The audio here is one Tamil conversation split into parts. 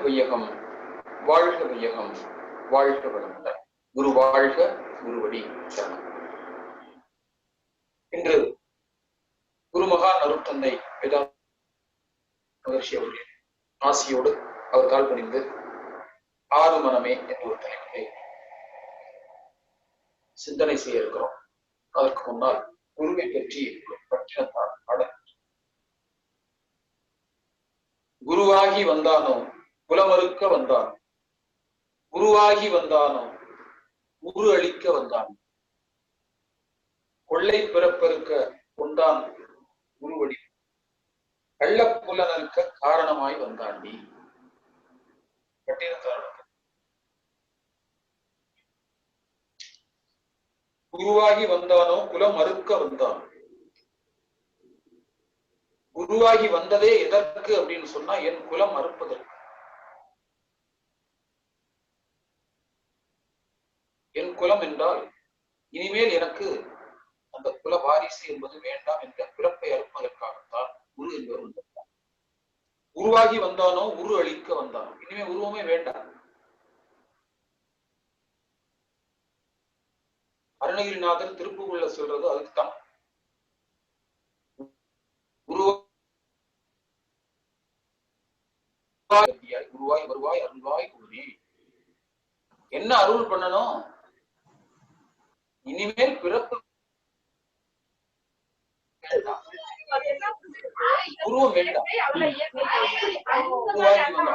வையகம், வாழ்க வையகம், வாழ்க வளமுடன். குரு வாழ்க, குருவடி சரணம். இன்று குருமகா நருத்தந்தை வேதாந்த மகர்ஷி அவர்கள் ஆசியோடு அவர் கால் பணிந்து ஆறு மனமே என்ற ஒரு தலைப்பிலே சிந்தனை செய்ய இருக்கிறோம். அதற்கு முன்னால் குருவை பற்றி பட்டினத்தார் பாடல். குருவாகி வந்தானோ குலமறுக்க வந்தானோ, குருவாகி வந்தானோ உரு அளிக்க வந்தான், கொள்ளை பிறப்பெருக்க கொண்டான் குருவடி, கள்ளப்புலனறுக்க காரணமாய் வந்தாண்டி. பட்டினத்தார் குருவாகி வந்தானோ குலம் மறுக்க வந்தான். குருவாகி வந்ததே எதற்கு அப்படின்னு சொன்னா, என் குலம் மறுப்பதற்கு. என் குலம் என்றால் இனிமேல் எனக்கு அந்த குல வாரிசு என்பது வேண்டாம் என்ற பிறப்பை அறுப்பதற்காகத்தான் குரு என்பவர் வந்தார். உருவாகி வந்தானோ உரு அளிக்க வந்தானோ, இனிமே உருவமே வேண்டாம். அருணகிரிநாதர் திருப்புகழ்ல சொல்றது அதுக்குத்தான். குருவாய் வருவாய் அருள்வாய் குருவே. என்ன அருள் பண்ணணும்? இனிமேல் பிறப்பு உருவம் வேண்டாம்.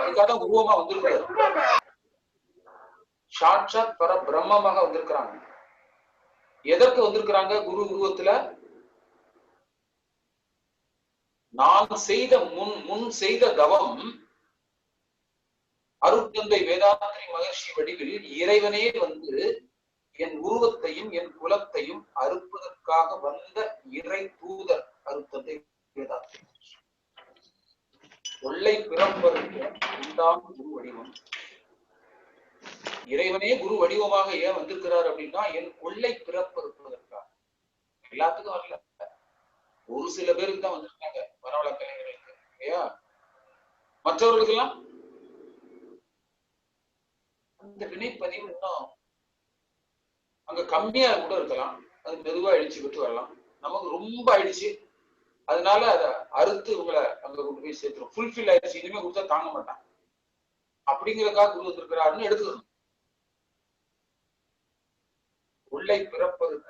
அதுக்காக உருவமா வந்திருக்கிறார். சாட்சாத் பர பிரம்மமாக வந்திருக்கிறாங்க. எதற்கு வந்திருக்கிறாங்க? குரு உருவத்துல நான் செய்த முன் செய்த தவம் அருட்தந்தை வேதாந்திரி மகர்ஷி வடிவில் இறைவனே வந்து என் உருவத்தையும் என் குலத்தையும் அறுப்பதற்காக வந்த இறை தூதர் அருட்தந்தை வேதாந்திரி. கொள்ளை பிறப்பருந்தான் குரு வடிவம். இறைவனே குரு வடிவமாக ஏன் வந்திருக்கிறார் அப்படின்னா, என் கொள்ளை பிறப்பறுப்பதற்காக. எல்லாத்துக்கும் வரல, ஒரு சில பேருக்கு தான் வந்திருக்காங்க, வரவழ கலைஞர்களுக்கு இல்லையா? மற்றவர்களுக்கு எல்லாம் அந்த வினைப்பதிவு இன்னும் அங்க கம்மியா கூட இருக்கலாம். அது மெதுவா அழிச்சு விட்டு வரலாம். நமக்கு ரொம்ப ஆயிடுச்சு, அதனால அதை அறுத்து உங்களை அங்க கொண்டு போய் சேர்த்துரும். ஃபுல்ஃபில் ஆயிடுச்சு, இனிமே கொடுத்தா தாங்க மாட்டான் அப்படிங்கிறதுக்காக குரு வந்திருக்கிறாருன்னு எடுத்துக்கணும். கொள்ளை பிறப்பதுக்க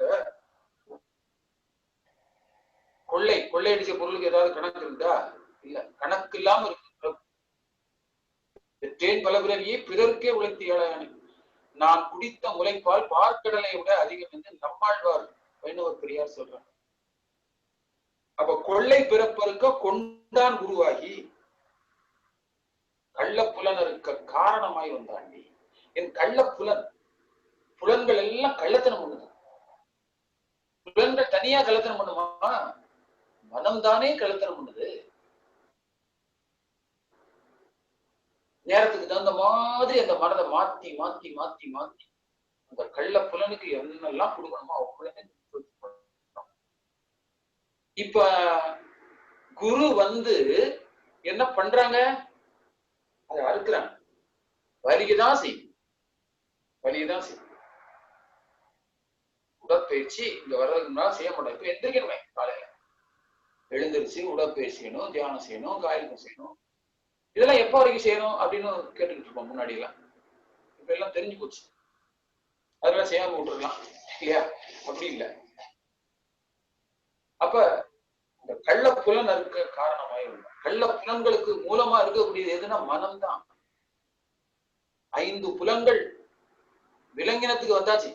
கொள்ளையடிச்ச பொருளுக்கு ஏதாவது கணக்கு இருந்தா? இல்ல, கணக்கு இல்லாம இருக்கு. பல பிறவியை பிறருக்கே உழைத்து ஏழையானே, நான் குடித்த முளைப்பால் பார்க்கடலை விட அதிகம் என்று நம்மாழ்வார் வைணவர் பெரியார் சொல்றாங்க. அப்ப கொள்ளை பிறப்பருக்க கொண்டான் குருவாகி கள்ள புலனருக்க காரணமாய் வந்தாண்டி. என் கள்ள புலன்கள் எல்லாம் கள்ளத்தனம் பண்ணுது. புலன்கள் தனியா கள்ளத்தனம் பண்ணுமா? மனம்தானே கள்ளத்தனம் பண்ணுது. நேரத்துக்கு தகுந்த மாதிரி அந்த மனதை மாத்தி மாத்தி மாத்தி மாத்தி அந்த கள்ள புலனுக்கு என்னெல்லாம் கொடுக்கணுமோ அவ்வளவு. இப்ப குரு வந்து என்ன பண்றாங்க? அதை அறுக்கிறாங்க. வலிக்குதான் செய்யும், வலிக்குதான் செய்யும். உடற்பயிற்சி இங்க வர்றதுக்கு முன்னாடி செய்ய மாட்டோம். இப்ப எந்திரிக்கணுமே, காலையில எழுந்திருச்சு உடற்பயிற்சி செய்யணும், தியானம் செய்யணும், காயகம் செய்யணும். இதெல்லாம் எப்ப வரைக்கும் செய்யணும் அப்படின்னு கேட்டுக்கிட்டு இருப்போம் முன்னாடி எல்லாம். இப்ப எல்லாம் தெரிஞ்சு போச்சு, அதெல்லாம் செய்யாம விட்டுருக்கலாம் இல்லையா? அப்படி இல்லை. அப்ப இந்த கள்ள புலன் இருக்க காரணமாய் கள்ள புலன்களுக்கு மூலமா இருக்கக்கூடியது எதுனா மனம்தான். 5 புலன்கள் விலங்கினத்துக்கு வந்தாச்சு.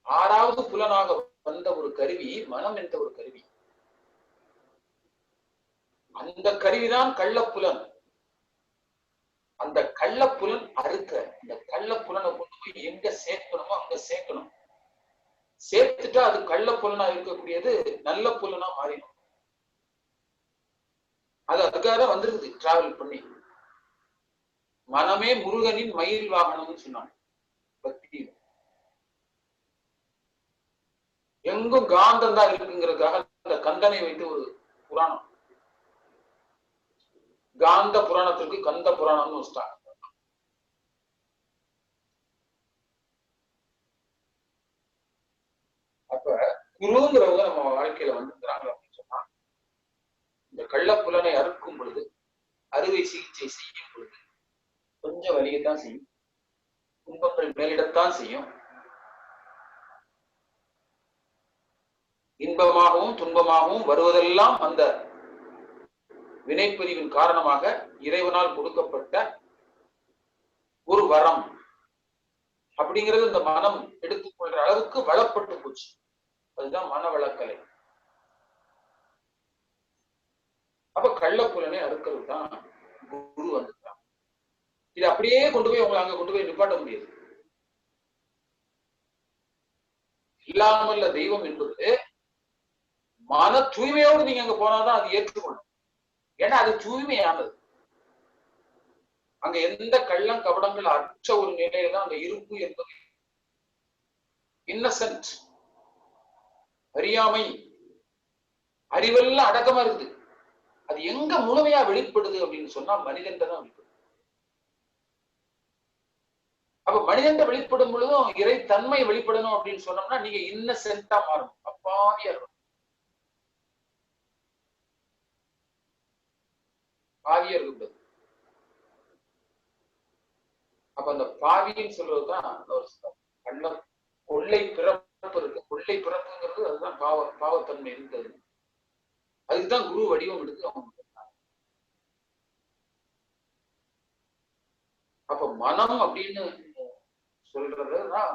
6வது புலனாக வந்த ஒரு கருவி மனம் என்ற ஒரு கருவி. அந்த கருவிதான் கள்ளப்புலன். அந்த கள்ளப்புலன் அறுக்க, இந்த கள்ளப்புலனை கொண்டு போய் எங்க சேர்க்கணுமோ அங்க சேர்க்கணும். சேர்த்துட்டா அது கள்ளப்புலனா இருக்கக்கூடியது நல்ல புலனா மாறிடும். அது அதுக்காக வந்திருக்குது டிராவல் பண்ணி. மனமே முருகனின் மயில் வாகனம்னு சொன்னாங்க பக்தி. எங்கும் காந்தம் தான் இருக்குங்கிறதுக்காக அந்த கந்தனை வைத்து ஒரு புராணம். காந்த புராணத்திற்கு கந்த புராணம்னு வச்சுட்டாங்க. அப்ப குருங்கிறவங்க நம்ம வாழ்க்கையில வந்துக்கிறாங்க அப்படின்னு சொன்னா, இந்த கள்ளப்புலனை அறுக்கும் பொழுது, அறுவை சிகிச்சை செய்யும் பொழுது கொஞ்சம் வலியத்தான் செய்யும், துன்பங்கள் மேலிடத்தான் செய்யும். இன்பமாகவும் துன்பமாகவும் வருவதெல்லாம் அந்த வினைப்பிரிவின் காரணமாக இறைவனால் கொடுக்கப்பட்ட ஒரு வரம் அப்படிங்கிறது இந்த மனம் எடுத்துக்கொள்ற அளவுக்கு வளப்பட்டு போச்சு. அதுதான் மனவளக்கலை. அப்ப கள்ளப்புலனை அறுக்கிறது தான் குரு வந்துட்டான். இது அப்படியே கொண்டு போய் உங்களை அங்க கொண்டு போய் நிப்பாட்ட முடியாது. இல்லாமல்ல தெய்வம் என்பது மன தூய்மையோடு நீங்க அங்க போனாதான் அது ஏற்றுக்கொள்ளும். ஏன்னா அது தூய்மையானது. அங்க எந்த கள்ளம் கபடங்கள் அற்ற ஒரு நிலையில தான் அங்க இருப்பு என்பது. இன்னசென்ட், அறியாமை, அறிவெல்லாம் அடக்கமா இருக்குது. அது எங்க முழுமையா வெளிப்படுது அப்படின்னு சொன்னா மனிதன் தான் வெளிப்படுது. அப்ப மனிதன் வெளிப்படும் பொழுதும் இறை தன்மை வெளிப்படணும் அப்படின்னு சொன்னோம்னா நீங்க இன்னசென்ட்டா மாறணும், அப்பாவியா இருக்கணும். பாவியா இருக்கக்கூடாது. அப்ப அந்த பாவின்னு சொல்றதுதான் கள்ளம். கொள்ளை பிறப்பு இருக்கு. கொள்ளை பிறப்புங்கிறது அதுதான் பாவத்தன்மை இருந்தது. அதுக்குதான் குரு வடிவம் எடுத்து அவங்க. அப்ப மனம் அப்படின்னு சொல்றதுதான்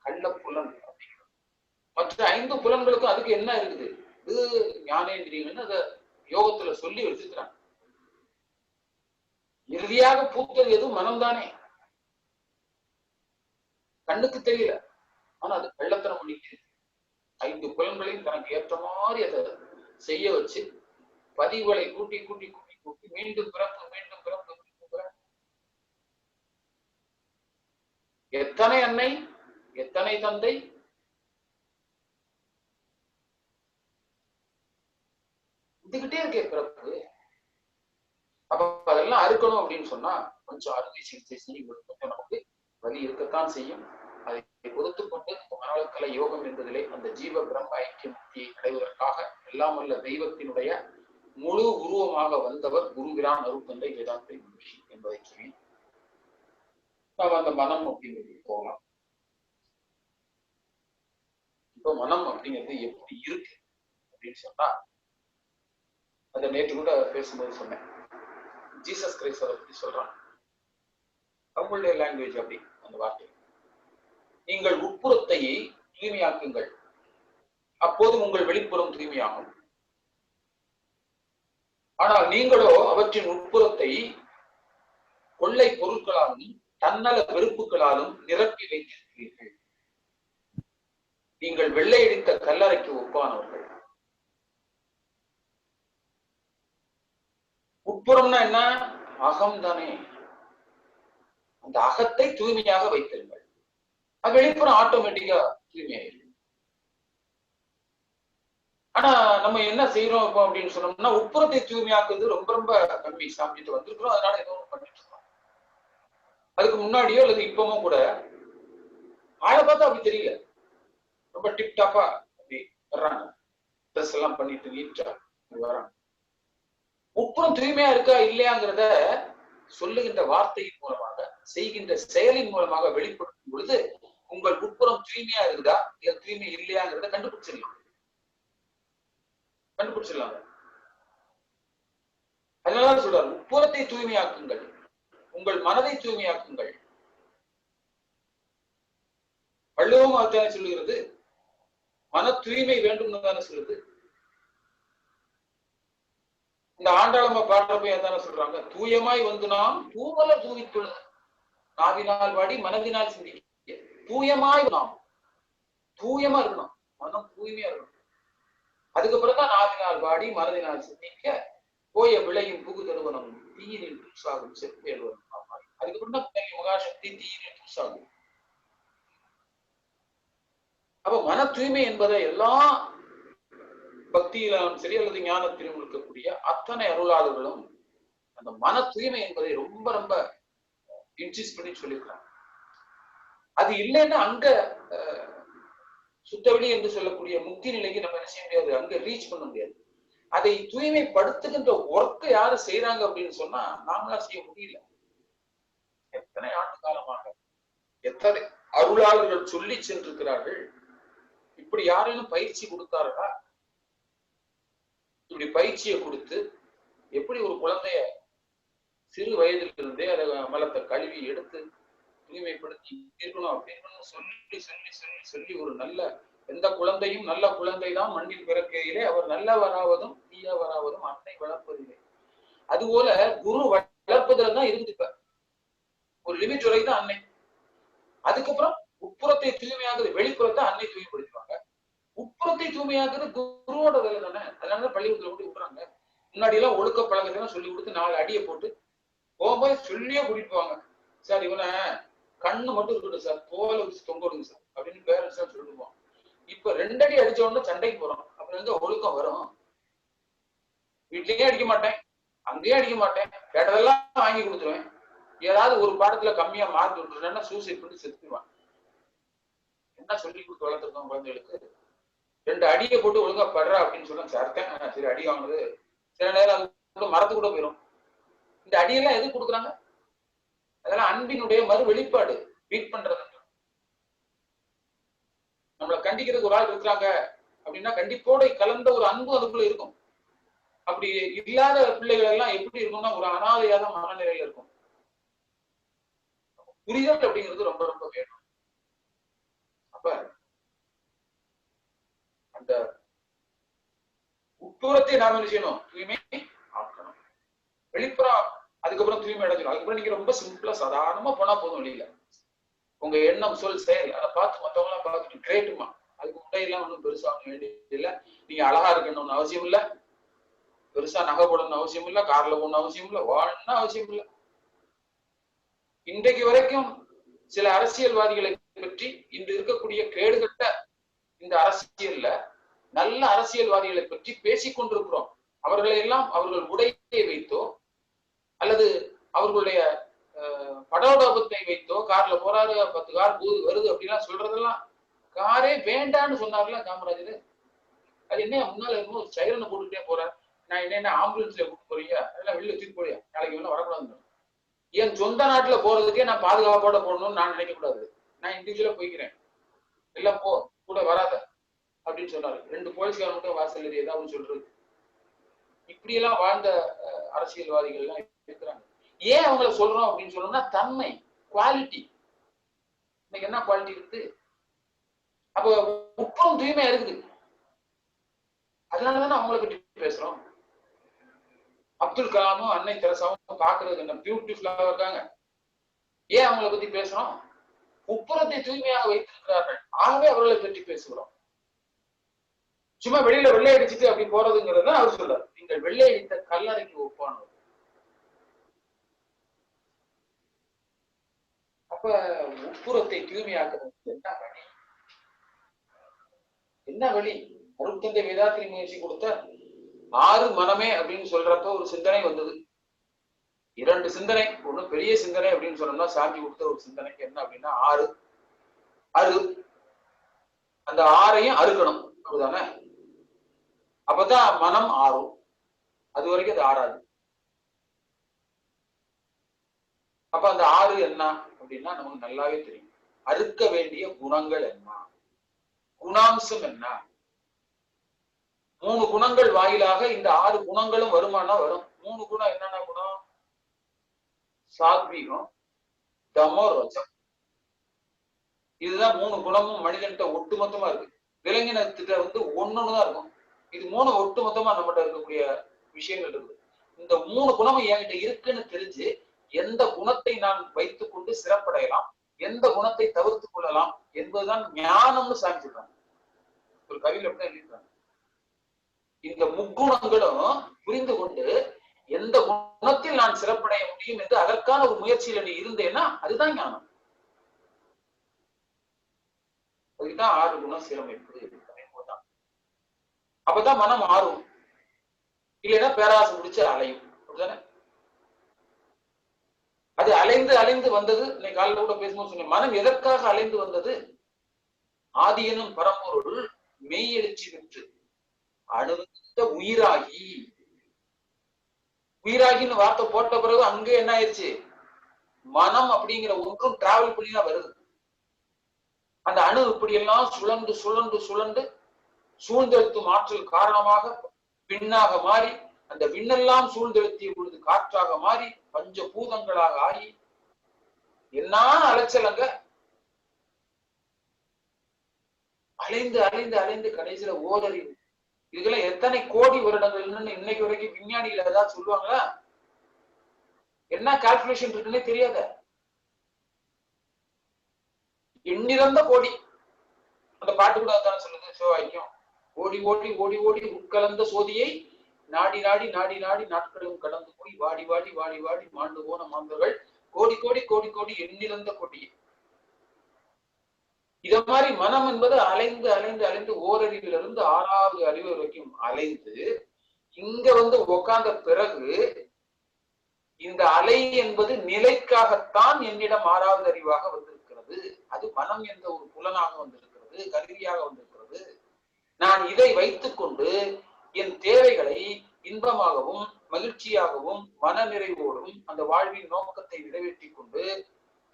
கள்ளப்புலன் அப்படிங்கிறது. மற்ற 5 புலன்களுக்கும் அதுக்கு என்ன இருக்குது? இது ஞானேந்திரியங்கன்னு அதை யோகத்துல சொல்லி வச்சுக்கிறாங்க. இறுதியாக பூத்தது எதுவும் மனம்தானே. கண்ணுக்கு தெரியல, ஆனா அது கள்ளத்தனம் பண்ணிட்டு 5 புலன்களையும் தனக்கு ஏற்ற மாதிரி அதை செய்ய வச்சு பதிவுகளை கூட்டி கூட்டி கூட்டி கூட்டி மீண்டும் பிறப்பு மீண்டும் பிறப்பு மீண்டும் பிறப்பு. எத்தனை அன்னை, எத்தனை தந்தை, இதுகிட்டே இருக்கே பிறப்பு. அப்ப அதெல்லாம் அறுக்கணும் அப்படின்னு சொன்னா கொஞ்சம் அறுவை சிகிச்சை செய்யும் கொஞ்சம் நமக்கு வலி இருக்கத்தான் செய்யும். அதை பொறுத்து கொண்டு மனவளக்கலை யோகம் என்பதிலே அந்த ஜீவ பிரம்ம ஐக்கிய முக்தியை அடைவதற்காக எல்லாம் வல்ல தெய்வத்தினுடைய முழு உருவமாக வந்தவர் குருபிரான் அருட்தந்தை வேதாந்தை மகரிஷி என்பதை சொல்லி நாம் அந்த மனம் அப்படிங்கிறது போகலாம். இப்ப மனம் அப்படிங்கிறது எப்படி இருக்கு அப்படின்னு சொன்னா, அதை நேற்று கூட பேசும்போது சொன்னேன். ஜீசஸ் கிரைஸ்ட் அதை பத்தி சொல்றாங்க. அவங்களுடைய லாங்குவேஜ் அப்படி அந்த வார்த்தை, நீங்கள் உட்புறத்தை தூய்மையாக்குங்கள், அப்போது உங்கள் வெளிப்புறம் தூய்மையாகும். ஆனால் நீங்களோ அவற்றின் உட்புறத்தை கொள்ளை பொருட்களாலும் தன்னல வெறுப்புகளாலும் நிரப்பி வைத்திருக்கிறீர்கள். நீங்கள் வெள்ளையடித்த கல்லறைக்கு ஒப்பானவர்கள். உட்புறம்னா என்ன? அகம் தானே. அந்த அகத்தை தூய்மையாக வைத்திருங்கள், அது வெளிப்புறம் ஆட்டோமேட்டிக்கா தூய்மையாயிருக்கு. ஆனா நம்ம என்ன செய்யறோம் இப்போ அப்படின்னு சொன்னோம்னா, உட்புறத்தை தூய்மையாக்குறது ரொம்ப ரொம்ப கம்மி. சாமிட்டு வந்திருக்கிறோம், அதனால ஏதோ பண்ணிட்டு இருக்கோம். அதுக்கு முன்னாடியோ அல்லது இப்பவும் கூட ஆளை பார்த்தா அப்படி தெரியல, ரொம்ப டிப்டாப்பா அப்படி வர்றாங்க, ட்ரெஸ் எல்லாம் பண்ணிட்டு நீட்டா வர்றாங்க. உட்புறம் தூய்மையா இருக்கா இல்லையாங்கிறத சொல்லுகின்ற வார்த்தையின் மூலமாக, செய்கின்ற செயலின் மூலமாக வெளிப்படுத்தும் பொழுது உங்கள் உட்புறம் தூய்மையா இருக்குதா இல்ல தூய்மை இல்லையாங்கிறத கண்டுபிடிச்சிடலாம். அதனால சொல்றாரு, உட்புறத்தை தூய்மையாக்குங்கள், உங்கள் மனதை தூய்மையாக்குங்கள். வள்ளுவம் அதுதானே சொல்லுகிறது, மன தூய்மை வேண்டும் தானே சொல்லுது. இந்த ஆண்டாளம்மா பாடுறப்ப தானே சொல்றாங்க, தூயமாய் வந்து நாம் தூவல தூவித்துள்ள நாவினால் வாடி மனதினால் சிந்திக்க. தூயமாய் நாம் தூயமா இருக்கணும், மனம் தூய்மையா இருக்கணும். அதுக்கப்புறம் தான் நாவினால் வாடி மனதினால் சிந்திக்க போய விளையும் புகு தருவனம் தீயினில் தூசாகும் செப்பேல்வன். அதுக்கப்புறம் தான் மகாசக்தி தீயினில் தூசாகும். அப்ப மன தூய்மை என்பதை எல்லா பக்தியிலும் சரி அல்லது ஞானத்திலும் இருக்கக்கூடிய அத்தனை அருளாளர்களும் அந்த மன தூய்மை என்பதை ரொம்ப ரொம்ப இன்சிஸ்ட் பண்ணி சொல்லியிருக்காங்க. அது இல்லைன்னா அங்க சுத்தவெளி என்று சொல்லக்கூடிய முக்தி நிலைக்கு நம்ம என்ன செய்ய முடியாது, அங்க ரீச் பண்ண முடியாது. அதை தூய்மைப்படுத்துகின்ற ஒர்க் யாரு செய்யறாங்க அப்படின்னு சொன்னா நாமளா செய்ய முடியல. எத்தனை ஆண்டு காலமாக எத்தனை அருளாளர்கள் சொல்லி சென்றிருக்கிறார்கள். இப்படி யாரேனும் பயிற்சி கொடுத்தார்களா? இப்படி பயிற்சியை கொடுத்து எப்படி ஒரு குழந்தைய சிறு வயதிலிருந்தே அதை மலத்தை கழுவி எடுத்து தூய்மைப்படுத்தி இருக்கணும் அப்படின்னு சொல்லி சொல்லி சொல்லி சொல்லி ஒரு நல்ல எந்த குழந்தையும் நல்ல குழந்தைதான் மண்ணில் பிறக்கையிலே அவர் நல்லவராவதும் தீயவராவதும் அன்னை வளர்ப்பதில்லை. அதுபோல குரு வளர்ப்பதுல தான் இருந்துப்பார். ஒரு லிமிட் வரைக்கும் தான் அன்னை. அதுக்கப்புறம் உட்புறத்தை தூய்மையாகுது, வெளிப்புறத்தை அன்னை தூய்மைப்படுத்துவாங்க. உட்புறத்தை தூய்மையாகுது குருவோட வேலை தானே. அதனாலதான் பள்ளிக்கூடத்துல கொண்டு விட்டுறாங்க. முன்னாடி எல்லாம் ஒழுக்க பழக்கத்தான் சொல்லி கொடுத்து 4 அடியை போட்டு போகும்போது சொல்லியே கூட்டிட்டு போவாங்க. சார் இவனை கண்ணு மட்டும் இருக்கட்டும் சார், தோலை வச்சு தொங்க விடுங்க சார் அப்படின்னு பேரண்ட்ஸ் தான் சொல்லிடுவோம். இப்ப 2 அடி அடிச்ச உடனே சண்டைக்கு போறோம். அப்புறம் எங்க ஒழுக்கம் வரும்? வீட்லயே அடிக்க மாட்டேன், அங்கேயே அடிக்க மாட்டேன், கேட்டதெல்லாம் வாங்கி கொடுத்துருவேன். ஏதாவது ஒரு பாடத்துல கம்மியா மார்க் விட்டுருன்னா சூசைட் பண்ணி செத்துக்குவான். என்ன சொல்லி கொடுத்து வளர்த்துருக்கோம் குழந்தைகளுக்கு? 2 அடியை போட்டு ஒழுங்கா படுறா அப்படின்னு சொல்லுங்க சார். சரி அடி வாங்குறது சில நேரம் அது மறந்து கூட போயிடும். இந்த அடியெல்லாம் எது கொடுக்குறாங்க? அதெல்லாம் அன்பினுடைய மறு வெளிப்பாடு. பீட் பண்றது. நம்மளை கண்டிக்கிறதுக்கு ஒரு ஆள் இருக்கிறாங்க அப்படின்னா கண்டிப்போட கலந்த ஒரு அன்பு அதுக்குள்ள இருக்கும். அப்படி இல்லாத பிள்ளைகள் எல்லாம் எப்படி இருக்கும்னா ஒரு அனாதையான மனநிலையில இருக்கும். புரிதல் அப்படிங்கிறது ரொம்ப ரொம்ப வேணும். அப்ப அந்த உட்புறத்தை நாம என்ன செய்யணும்? தூய்மை ஆக்கணும். வெளிப்புறம் அதுக்கப்புறம் தூய்மை அடைஞ்சிடும். அதுக்கப்புறம் நீங்க ரொம்ப சிம்பிளா சாதாரணமா போனா போதும். வெளியில உங்க எண்ணம் சொல் செயல் அதை பார்த்து மத்தவங்க எல்லாம் பார்த்துட்டு கிரேட்டுமா. அதுக்கு உடையெல்லாம் ஒன்றும் பெருசா வேண்டியது இல்லை. நீங்க அழகா இருக்கணும்னு அவசியம் இல்லை, பெருசா நகை போடணும்னு அவசியம் இல்லை, கார்ல போடணும் அவசியம் இல்லை, வாழணும்னு அவசியம் இல்லை. இன்றைக்கு வரைக்கும் சில அரசியல்வாதிகளை பற்றி இன்று இருக்கக்கூடிய கேடுகட்ட இந்த அரசியல்ல நல்ல அரசியல்வாதிகளை பற்றி பேசிக் கொண்டிருக்கிறோம். அவர்களை எல்லாம் அவர்கள் உடையை வைத்தோ அல்லது அவர்களுடைய படோடபத்தை வைத்தோ கார்ல போறாரு 10 கார் வருது அப்படிலாம் சொல்றதெல்லாம் காரே வேண்டான்னு சொன்னார்ல காமராஜர். அது என்ன முன்னால இருக்கும் ஒரு சைரனை போட்டுக்கிட்டே போறேன், நான் என்ன ஆம்புலன்ஸ்ல கூட்டு போறீங்க, அதெல்லாம் வெளில தூக்கி போறியா, நாளைக்கு வேணா வரக்கூடாது. என் சொந்த நாட்டுல போறதுக்கே நான் பாதுகாப்போட போடணும்னு நான் நினைக்க கூடாது. நான் இண்டிவிஜுவலா போய்க்கிறேன், எல்லாம் போ கூட வராத அப்படின்னு சொன்னாரு. 2 போலீஸ்கார மட்டும் வாசல் ஏதாவது சொல்றது. இப்படியெல்லாம் வாழ்ந்த அரசியல்வாதிகள் எல்லாம் இருக்கிறாங்க. ஏன் அவங்கள சொல்றோம் அப்படின்னு சொல்லணும்னா தன்மை, குவாலிட்டி. இன்னைக்கு என்ன குவாலிட்டி இருக்கு? அப்ப உட்புறம் தூய்மையா இருக்குது. அதனாலதானே அவங்களை பற்றி பேசுறோம். அப்துல் கலாமும் அன்னை தெரசாவும் பாக்குறது என்ன பியூட்டிஃபுல்லா இருக்காங்க. ஏன் அவங்களை பத்தி பேசுறோம்? உட்புறத்தை தூய்மையாக வைத்திருக்கிறார்கள், ஆகவே அவர்களை பற்றி பேசுகிறோம். சும்மா வெளியில வெள்ளை அடிச்சுட்டு அப்படி போறதுங்கிறது அவர் சொல்றாரு. நீங்கள் வெள்ளை அடித்த கல்லறைக்கு ஒப்பானவர். அப்ப உட்புறத்தை தூய்மையாக்குறது என்ன வழி? என்ன வழி? அருட்தந்தை வேதாத்திரி முயற்சி கொடுத்த 6 மனமே அப்படின்னு சொல்றப்ப ஒரு சிந்தனை வந்தது. 2 சிந்தனை. ஒண்ணு பெரிய சிந்தனை அப்படின்னு சொன்னோம்னா சாந்தி கொடுத்த ஒரு சிந்தனைக்கு என்ன அப்படின்னா 6 அரு. அந்த 6ஐயும் அறுக்கணும், அப்படிதானே? அப்பதான் மனம் ஆறும். அது வரைக்கும் அது ஆறாது. அப்ப அந்த 6 என்ன அப்படின்னா நமக்கு நல்லாவே தெரியும். அறுக்க வேண்டிய குணங்கள் என்ன, குணாம்சம் என்ன? 3 குணங்கள் வாயிலாக இந்த 6 குணங்களும் வருமானா வரும். 3 குணம் என்னென்ன குணம்? சாத்வீகம், தமோ, ரஜம். இதுதான் 3 குணமும் மனிதன்கிட்ட ஒட்டுமொத்தமா இருக்கு. விலங்கினத்திட்ட ஒன்னொன்னுதான் இருக்கும். இது 3 ஒட்டுமொத்தமா நம்மகிட்ட இருக்கக்கூடிய விஷயங்கள் இருக்குது. இந்த 3 குணமும் என்கிட்ட இருக்குன்னு தெரிஞ்சு எந்த குணத்தை நான் வைத்துக் கொண்டு சிறப்படையலாம், எந்த குணத்தை தவிர்த்து கொள்ளலாம் என்பதுதான் ஞானம்னு சாதிச்சிருக்காங்க. ஒரு கவியில் அப்படிதான் எழுதியிருக்காங்க. இந்த முக்குணங்களும் புரிந்து கொண்டு எந்த குணத்தில் நான் சிறப்படைய முடியும் என்று அதற்கான ஒரு முயற்சியில நீ இருந்தேன்னா அதுதான் ஞானம். அதுதான் 6 குணம் சீரமைப்பு. அப்பதான் மனம் மாறும். இல்லைன்னா பேராசை பிடிச்சு அலையும். அப்படிதானே? அது அலைந்து அலைந்து வந்தது. இன்னைக்கு காலையில கூட பேசும்போது சொன்னேன், மனம் எதற்காக அலைந்து வந்தது? ஆதி எனும் பரம்பொருள் மெய் எழுச்சி பெற்று அணுவித்த உயிராகி, உயிராகின்னு வார்த்தை போட்ட பிறகு அங்கே என்ன ஆயிடுச்சு? மனம் அப்படிங்கிற ஒன்றும் டிராவல் பண்ணி தான் வருது. அந்த அணு இப்படி எல்லாம் சுழண்டு சுழண்டு சுழண்டு சூழ்ந்தெழுத்தும் ஆற்றல் காரணமாக விண்ணாக மாறி, அந்த விண்ணெல்லாம் சூழ்ந்தெழுத்திய பொழுது காற்றாக மாறி பஞ்ச பூதங்களாக ஆகி என்ன அலைச்சலங்க. அலைந்து அலைந்து அலைந்து கடைசியில ஓரறிவு. இதுக்கெல்லாம் எத்தனை கோடி வருடங்கள்னு இன்னைக்கு வரைக்கும் விஞ்ஞானிகள் ஏதாவது சொல்லுவாங்களா? என்ன கால்குலேஷன் இருக்குன்னே தெரியாத எண்ணிறந்த கோடி. அந்த பாட்டு கூட அதான் சொல்லுது சிவவாக்கியம். ஓடி ஓடி ஓடி ஓடி உட்கலந்த சோதியை நாடி நாடி நாடி நாடி நாட்களும் கடந்து போய் வாடி வாடி வாடி வாடி மாண்டு போன மாந்தர்கள் கோடி கோடி கோடி கோடி எண்ணிறந்த கொடி. இத மாதிரி மனம் என்பது அலைந்து அலைந்து அலைந்து ஓரறிவிலிருந்து 6வது அறிவு வரைக்கும் அலைந்து இங்க வந்து உட்கார்ந்த பிறகு இந்த அலை என்பது நிலைக்காகத்தான் என்னிடம் 6வது அறிவாக வந்திருக்கிறது. அது மனம் என்ற ஒரு புலனாக வந்திருக்கிறது, கருவியாக வந்திருக்கிறது. நான் இதை வைத்துக் கொண்டு என் தேவைகளை இன்பமாகவும் மகிழ்ச்சியாகவும் மன நிறைவோடும் அந்த வாழ்வின் நோக்கத்தை நிறைவேற்றிக் கொண்டு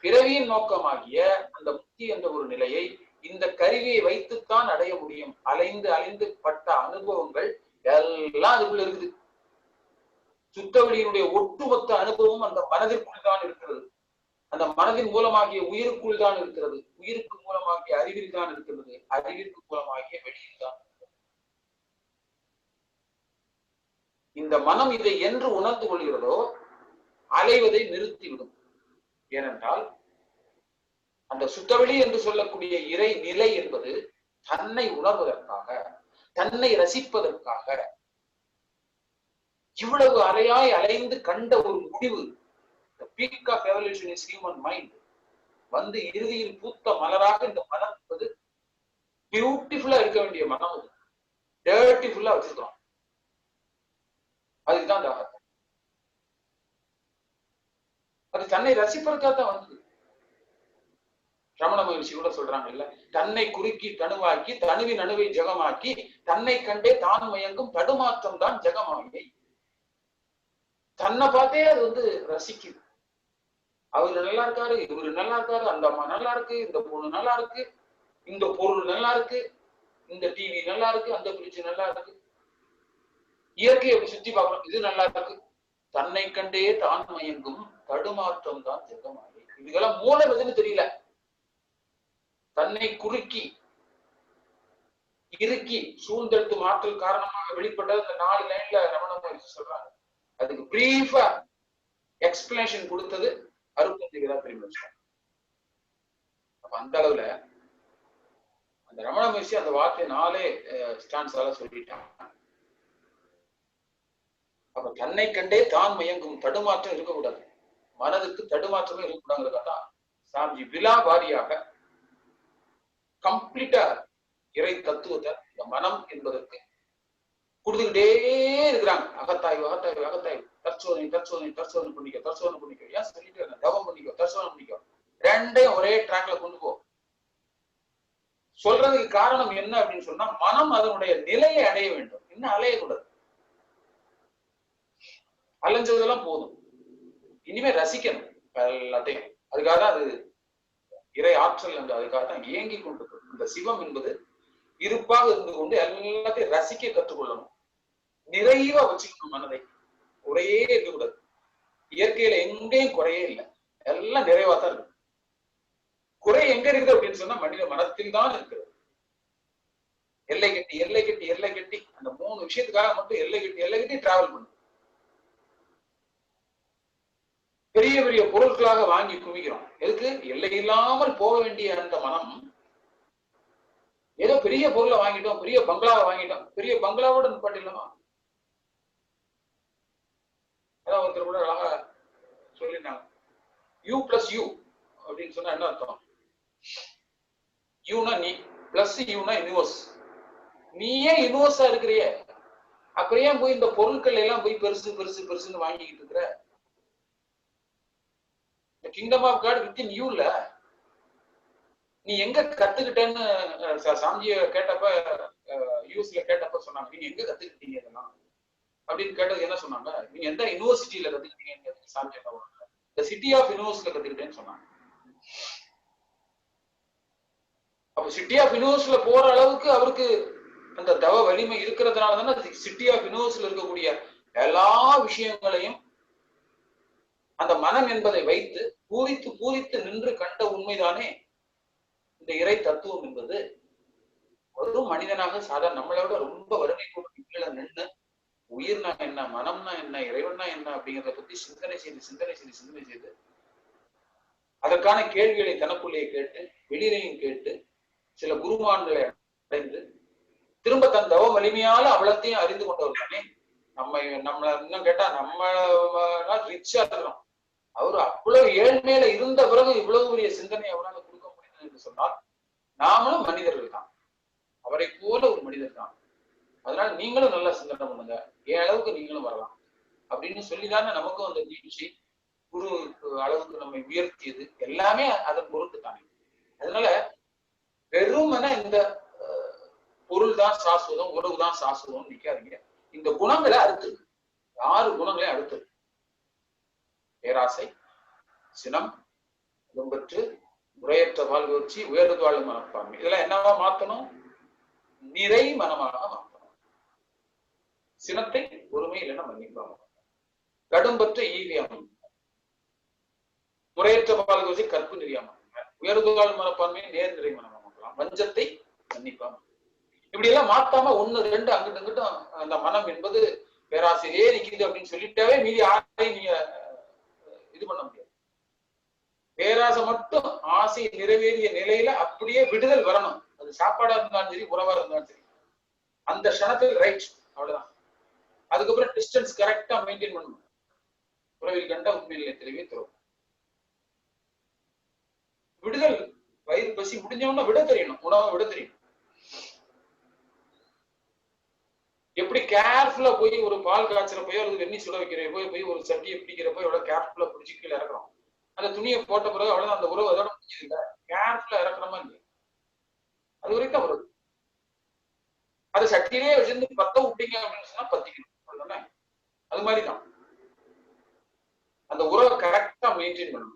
பிறவியின் நோக்கமாகிய அந்த முக்தி என்ற ஒரு நிலையை இந்த கருவியை வைத்துத்தான் அடைய முடியும். அலைந்து அலைந்து பட்ட அனுபவங்கள் எல்லாம் அதுக்குள்ள இருக்குது. சுத்தவெளியினுடைய ஒட்டுமொத்த அனுபவம் அந்த மனதிற்குள் தான் இருக்கிறது. அந்த மனதின் மூலமாகிய உயிருக்குள் தான் இருக்கிறது. உயிருக்கு மூலமாகிய அறிவில் தான் இருக்கிறது. அறிவிற்கு மூலமாகிய வெளியில் தான். இந்த மனம் இதை என்று உணர்ந்து கொள்கிறதோ அலைவதை நிறுத்திவிடும். ஏனென்றால் அந்த சுத்தவெளி என்று சொல்லக்கூடிய இறை நிலை என்பது தன்னை உணர்வதற்காக, தன்னை ரசிப்பதற்காக இவ்வளவு அலையாய் அலைந்து கண்ட ஒரு முடிவு. The peak of evolution is human mind. வந்து இறுதியில் பூத்த மலராக இந்த மனம் என்பது பியூட்டிஃபுல்லா இருக்க வேண்டிய மனம் அது டர்ட்டிஃபுல்லா வச்சிருக்கிறோம். அதுக்குதான் அந்த அகத்தை. அது தன்னை ரசிப்பதற்காக தான் வந்தது. ரமண மகிழ்ச்சி கூட சொல்றாங்க இல்ல, தன்னை குறுக்கி தனுவாக்கி தனுவின் அணுவை ஜெகமாக்கி தன்னை கண்டே தான் மயங்கும் தடுமாற்றம் தான் ஜெகமாயை. தன்னை பார்த்தே அது வந்து ரசிக்குது. அவரு நல்லா இருக்காரு, இவரு நல்லா இருக்காரு, அந்த அம்மா நல்லா இருக்கு, இந்த பொண்ணு நல்லா இருக்கு, இந்த பொருள் நல்லா இருக்கு, இந்த டிவி நல்லா இருக்கு, அந்த பிரிட்ஜ் நல்லா இருக்கு, இயற்கையை அப்படி சுத்தி பார்க்கணும், இது நல்லா இருக்கு. தன்னை கண்டே தான் மயங்கும் தடுமாற்றம் தான் ஜெகமாயை. இதுக்கெல்லாம் மூலம் எதுன்னு தெரியல. தன்னை குறுக்கி இறுக்கி சூழ்ந்தெடுத்து மாற்றல் காரணமாக வெளிப்பட்டது இந்த 4 லைன்ல ரமண மகிழ்ச்சி சொல்றாங்க. அதுக்கு பிரீஃபா எக்ஸ்பிளனேஷன் கொடுத்தது அருட்தந்தை பெருமாள். அப்ப அந்த அளவுல அந்த ரமண மகிழ்ச்சி அந்த வார்த்தை 4 ஸ்டான்ஸால சொல்லிட்டாங்க. அப்ப தன்னை கண்டே தான் மயங்கும் தடுமாற்றம் இருக்கக்கூடாது, மனதுக்கு தடுமாற்றமே இருக்கக்கூடாதுதான் சாமிஜி விழா வாரியாக கம்ப்ளீட்டா இறை தத்துவத்தை இந்த மனம் என்பதற்கு கொடுத்துக்கிட்டே இருக்கிறாங்க. அகத்தாய்வு அகத்தாய்வு அகத்தாய்வு, தற்சோதனை தற்சோதனை தற்சோதனை பண்ணிக்கோ தற்சோதனை பண்ணிக்கோ, ஏன் சொல்லிட்டு இருக்க, தவம் பண்ணிக்கோ தற்சோதனை பண்ணிக்கோ, ரெண்டையும் ஒரே ட்ராக்ல கொண்டு போ. சொல்றதுக்கு காரணம் என்ன அப்படின்னு சொன்னா, மனம் அதனுடைய நிலையை அடைய வேண்டும், இன்னும் அலையக்கூடாது. அலைஞ்சதெல்லாம் போதும், இனிமே ரசிக்கணும் எல்லாத்தையும். அதுக்காக தான் அது இறை ஆற்றல் என்று அதுக்காக தான் இயங்கி கொண்டிருக்கிறது. இந்த சிவம் என்பது இருப்பாக இருந்து கொண்டு எல்லாத்தையும் ரசிக்க கற்றுக்கொள்ளணும், நிறைவா வச்சுக்கணும் மனதை. குறையே இருக்கக்கூடாது. இயற்கையில எங்கேயும் குறையே இல்லை, எல்லாம் நிறைவா தான் இருக்கு. குறை எங்க இருக்குது அப்படின்னு சொன்னா மனித மனத்தில் தான் இருக்கிறது. எல்லை கட்டி எல்லை கட்டி எல்லை கட்டி அந்த 3 விஷயத்துக்காக மட்டும் எல்லை கட்டி டிராவல் பண்ணும். பெரிய பெரிய பொருட்களாக வாங்கி குவிக்கிறோம். எதுக்கு? எல்லை இல்லாமல் போக வேண்டிய அந்த மனம் ஏதோ பெரிய பொருளை வாங்கிட்டோம், பெரிய பங்களாவை வாங்கிட்டோம், பெரிய பங்களாவோட நிப்பாட்டிடலாமா? அதான் ஒருத்தர் கூட அழகா சொல்லிருந்தாங்க, யூ பிளஸ் யூ அப்படின்னு சொன்னா என்ன அர்த்தம்? யூனா நீ, பிளஸ் யூனா யூனிவர்ஸ். நீயே யூனிவர்ஸா இருக்கிறிய, அப்புறம் ஏன் போய் இந்த பொருட்கள் எல்லாம் போய் பெருசு பெருசு பெருசுன்னு வாங்கிக்கிட்டு இருக்கிற? Kingdom of God within you இல்ல. நீ எங்க கத்துக்கிட்டேன்னு சாமிஜிய கேட்டப்ப, யூஎஸ்ல கேட்டப்ப சொன்னாங்க, நீங்க எங்க கத்துக்கிட்டீங்க இதெல்லாம் அப்படின்னு கேட்டது என்ன சொன்னாங்க, நீங்க எந்த யூனிவர்சிட்டியில கத்துக்கிட்டீங்க சாமிஜி இந்த சிட்டி ஆஃப் யூனிவர்ஸ்ல கத்துக்கிட்டேன்னு சொன்னாங்க. அப்ப சிட்டி ஆஃப் யூனிவர்ஸ்ல போற அளவுக்கு அவருக்கு அந்த தவ வலிமை இருக்கிறதுனால தானே சிட்டி ஆஃப் யூனிவர்ஸ்ல இருக்கக்கூடிய எல்லா விஷயங்களையும் அந்த மனம் என்பதை வைத்து பூரித்து பூரித்து நின்று கண்ட உண்மைதானே இந்த இறை தத்துவம் என்பது. ஒரு மனிதனாக சாதாரண நம்மளோட ரொம்ப வறுமை கீழே நின்று உயிர்னா என்ன, மனம்னா என்ன, இறைவன்னா என்ன அப்படிங்கிறத பத்தி சிந்தனை செய்து அதற்கான கேள்விகளை தனக்குள்ளேயே கேட்டு வெளியிலையும் கேட்டு சில குருமான்களை அடைந்து திரும்ப தன் தவ வலிமையால அவ்வளத்தையும் அறிந்து கொண்டவர் தானே. நம்மள இன்னும் கேட்டா நம்ம ரிச்சா இருக்கிறோம். அவரு அவ்வளவு ஏழ்மையில இருந்த பிறகு இவ்வளவு பெரிய சிந்தனை அவரால் கொடுக்க முடியும் என்று சொன்னால் நாமளும் மனிதர்கள் தான், அவரை போல ஒரு மனிதர் தான். அதனால நீங்களும் நல்லா சிந்தனை பண்ணுங்க, என் அளவுக்கு நீங்களும் வரலாம் அப்படின்னு சொல்லிதானே நமக்கும் அந்த நிகழ்ச்சி குரு அளவுக்கு நம்மை உயர்த்தியது எல்லாமே அதன் பொருட்டு தானே. அதனால வெறுமன இந்த பொருள் தான் சாஸ்வதம், உறவு தான் சாஸ்வதம் நிக்காதீங்க. இந்த குணங்களை அடுத்து 6 குணங்களையும் அடுத்து பேராசை, சினம், உடம்பற்று, முறையற்ற வாழ்வுச்சி, உயர்ந்து வாழும் மனப்பான்மை, இதெல்லாம் என்னவா மாத்தணும்? நிறை மனமாக மாற்றணும். சினத்தை பொறுமை இல்லைன்னா மன்னிப்பாங்க. கடும்பற்ற ஈவியம், முறையற்ற வாழ்வுச்சி கற்பு நெறியாம, உயர்ந்து வாழும் மனப்பான்மையை நேர் நிறை மனமாக மாற்றலாம். வஞ்சத்தை மன்னிப்பாங்க. இப்படி எல்லாம் மாத்தாம 1, 2 அங்கிட்டு அங்கிட்டும் அந்த மனம் என்பது பேராசையிலே நிக்குது அப்படின்னு சொல்லிட்டாவே மீதி ஆசை நீங்க இது பண்ண முடியாது. பேராசை மட்டும் ஆசை நிறைவேறிய நிலையில அப்படியே விடுதல் வரணும். அது சாப்பாடா இருந்தாலும் சரி, உறவா இருந்தாலும் சரி, அந்த க்ஷணத்தில் ரைட், அவ்வளவுதான். அதுக்கப்புறம் டிஸ்டன்ஸ் கரெக்டா மெயின்டைன் பண்ணணும். உறவில் கண்ட உண்மை நிலையத்திலேயே தரும் விடுதல். வயிறு பசி முடிஞ்சவொன்னா விட தெரியணும், உணவை விட தெரியும். எப்படி கேர்ஃபுல்லா போய் ஒரு பால் காய்ச்சல போய் ஒரு வெண்ணி சுட வைக்கிற போய் ஒரு சட்டியை பிடிக்கிறப்ப எவ்வளவு கேர்ஃபுல்லா பிடிச்சி கீழே இறக்குறோம். அந்த துணியை போட்ட பிறகு அவ்வளவுதான், அந்த உறவு அதோட முடிஞ்சது இல்லை. கேர்ஃபுல்லா இறக்குறமா இல்லையா? அது வரைக்கும் வருது. அது சட்டியிலேயே வச்சிருந்து பத்த விட்டீங்க அப்படின்னு சொன்னா பத்திக்கணும், அவ்வளவுதானே? அது மாதிரிதான் அந்த உறவை கரெக்டா மெயின்டைன் பண்ணணும்.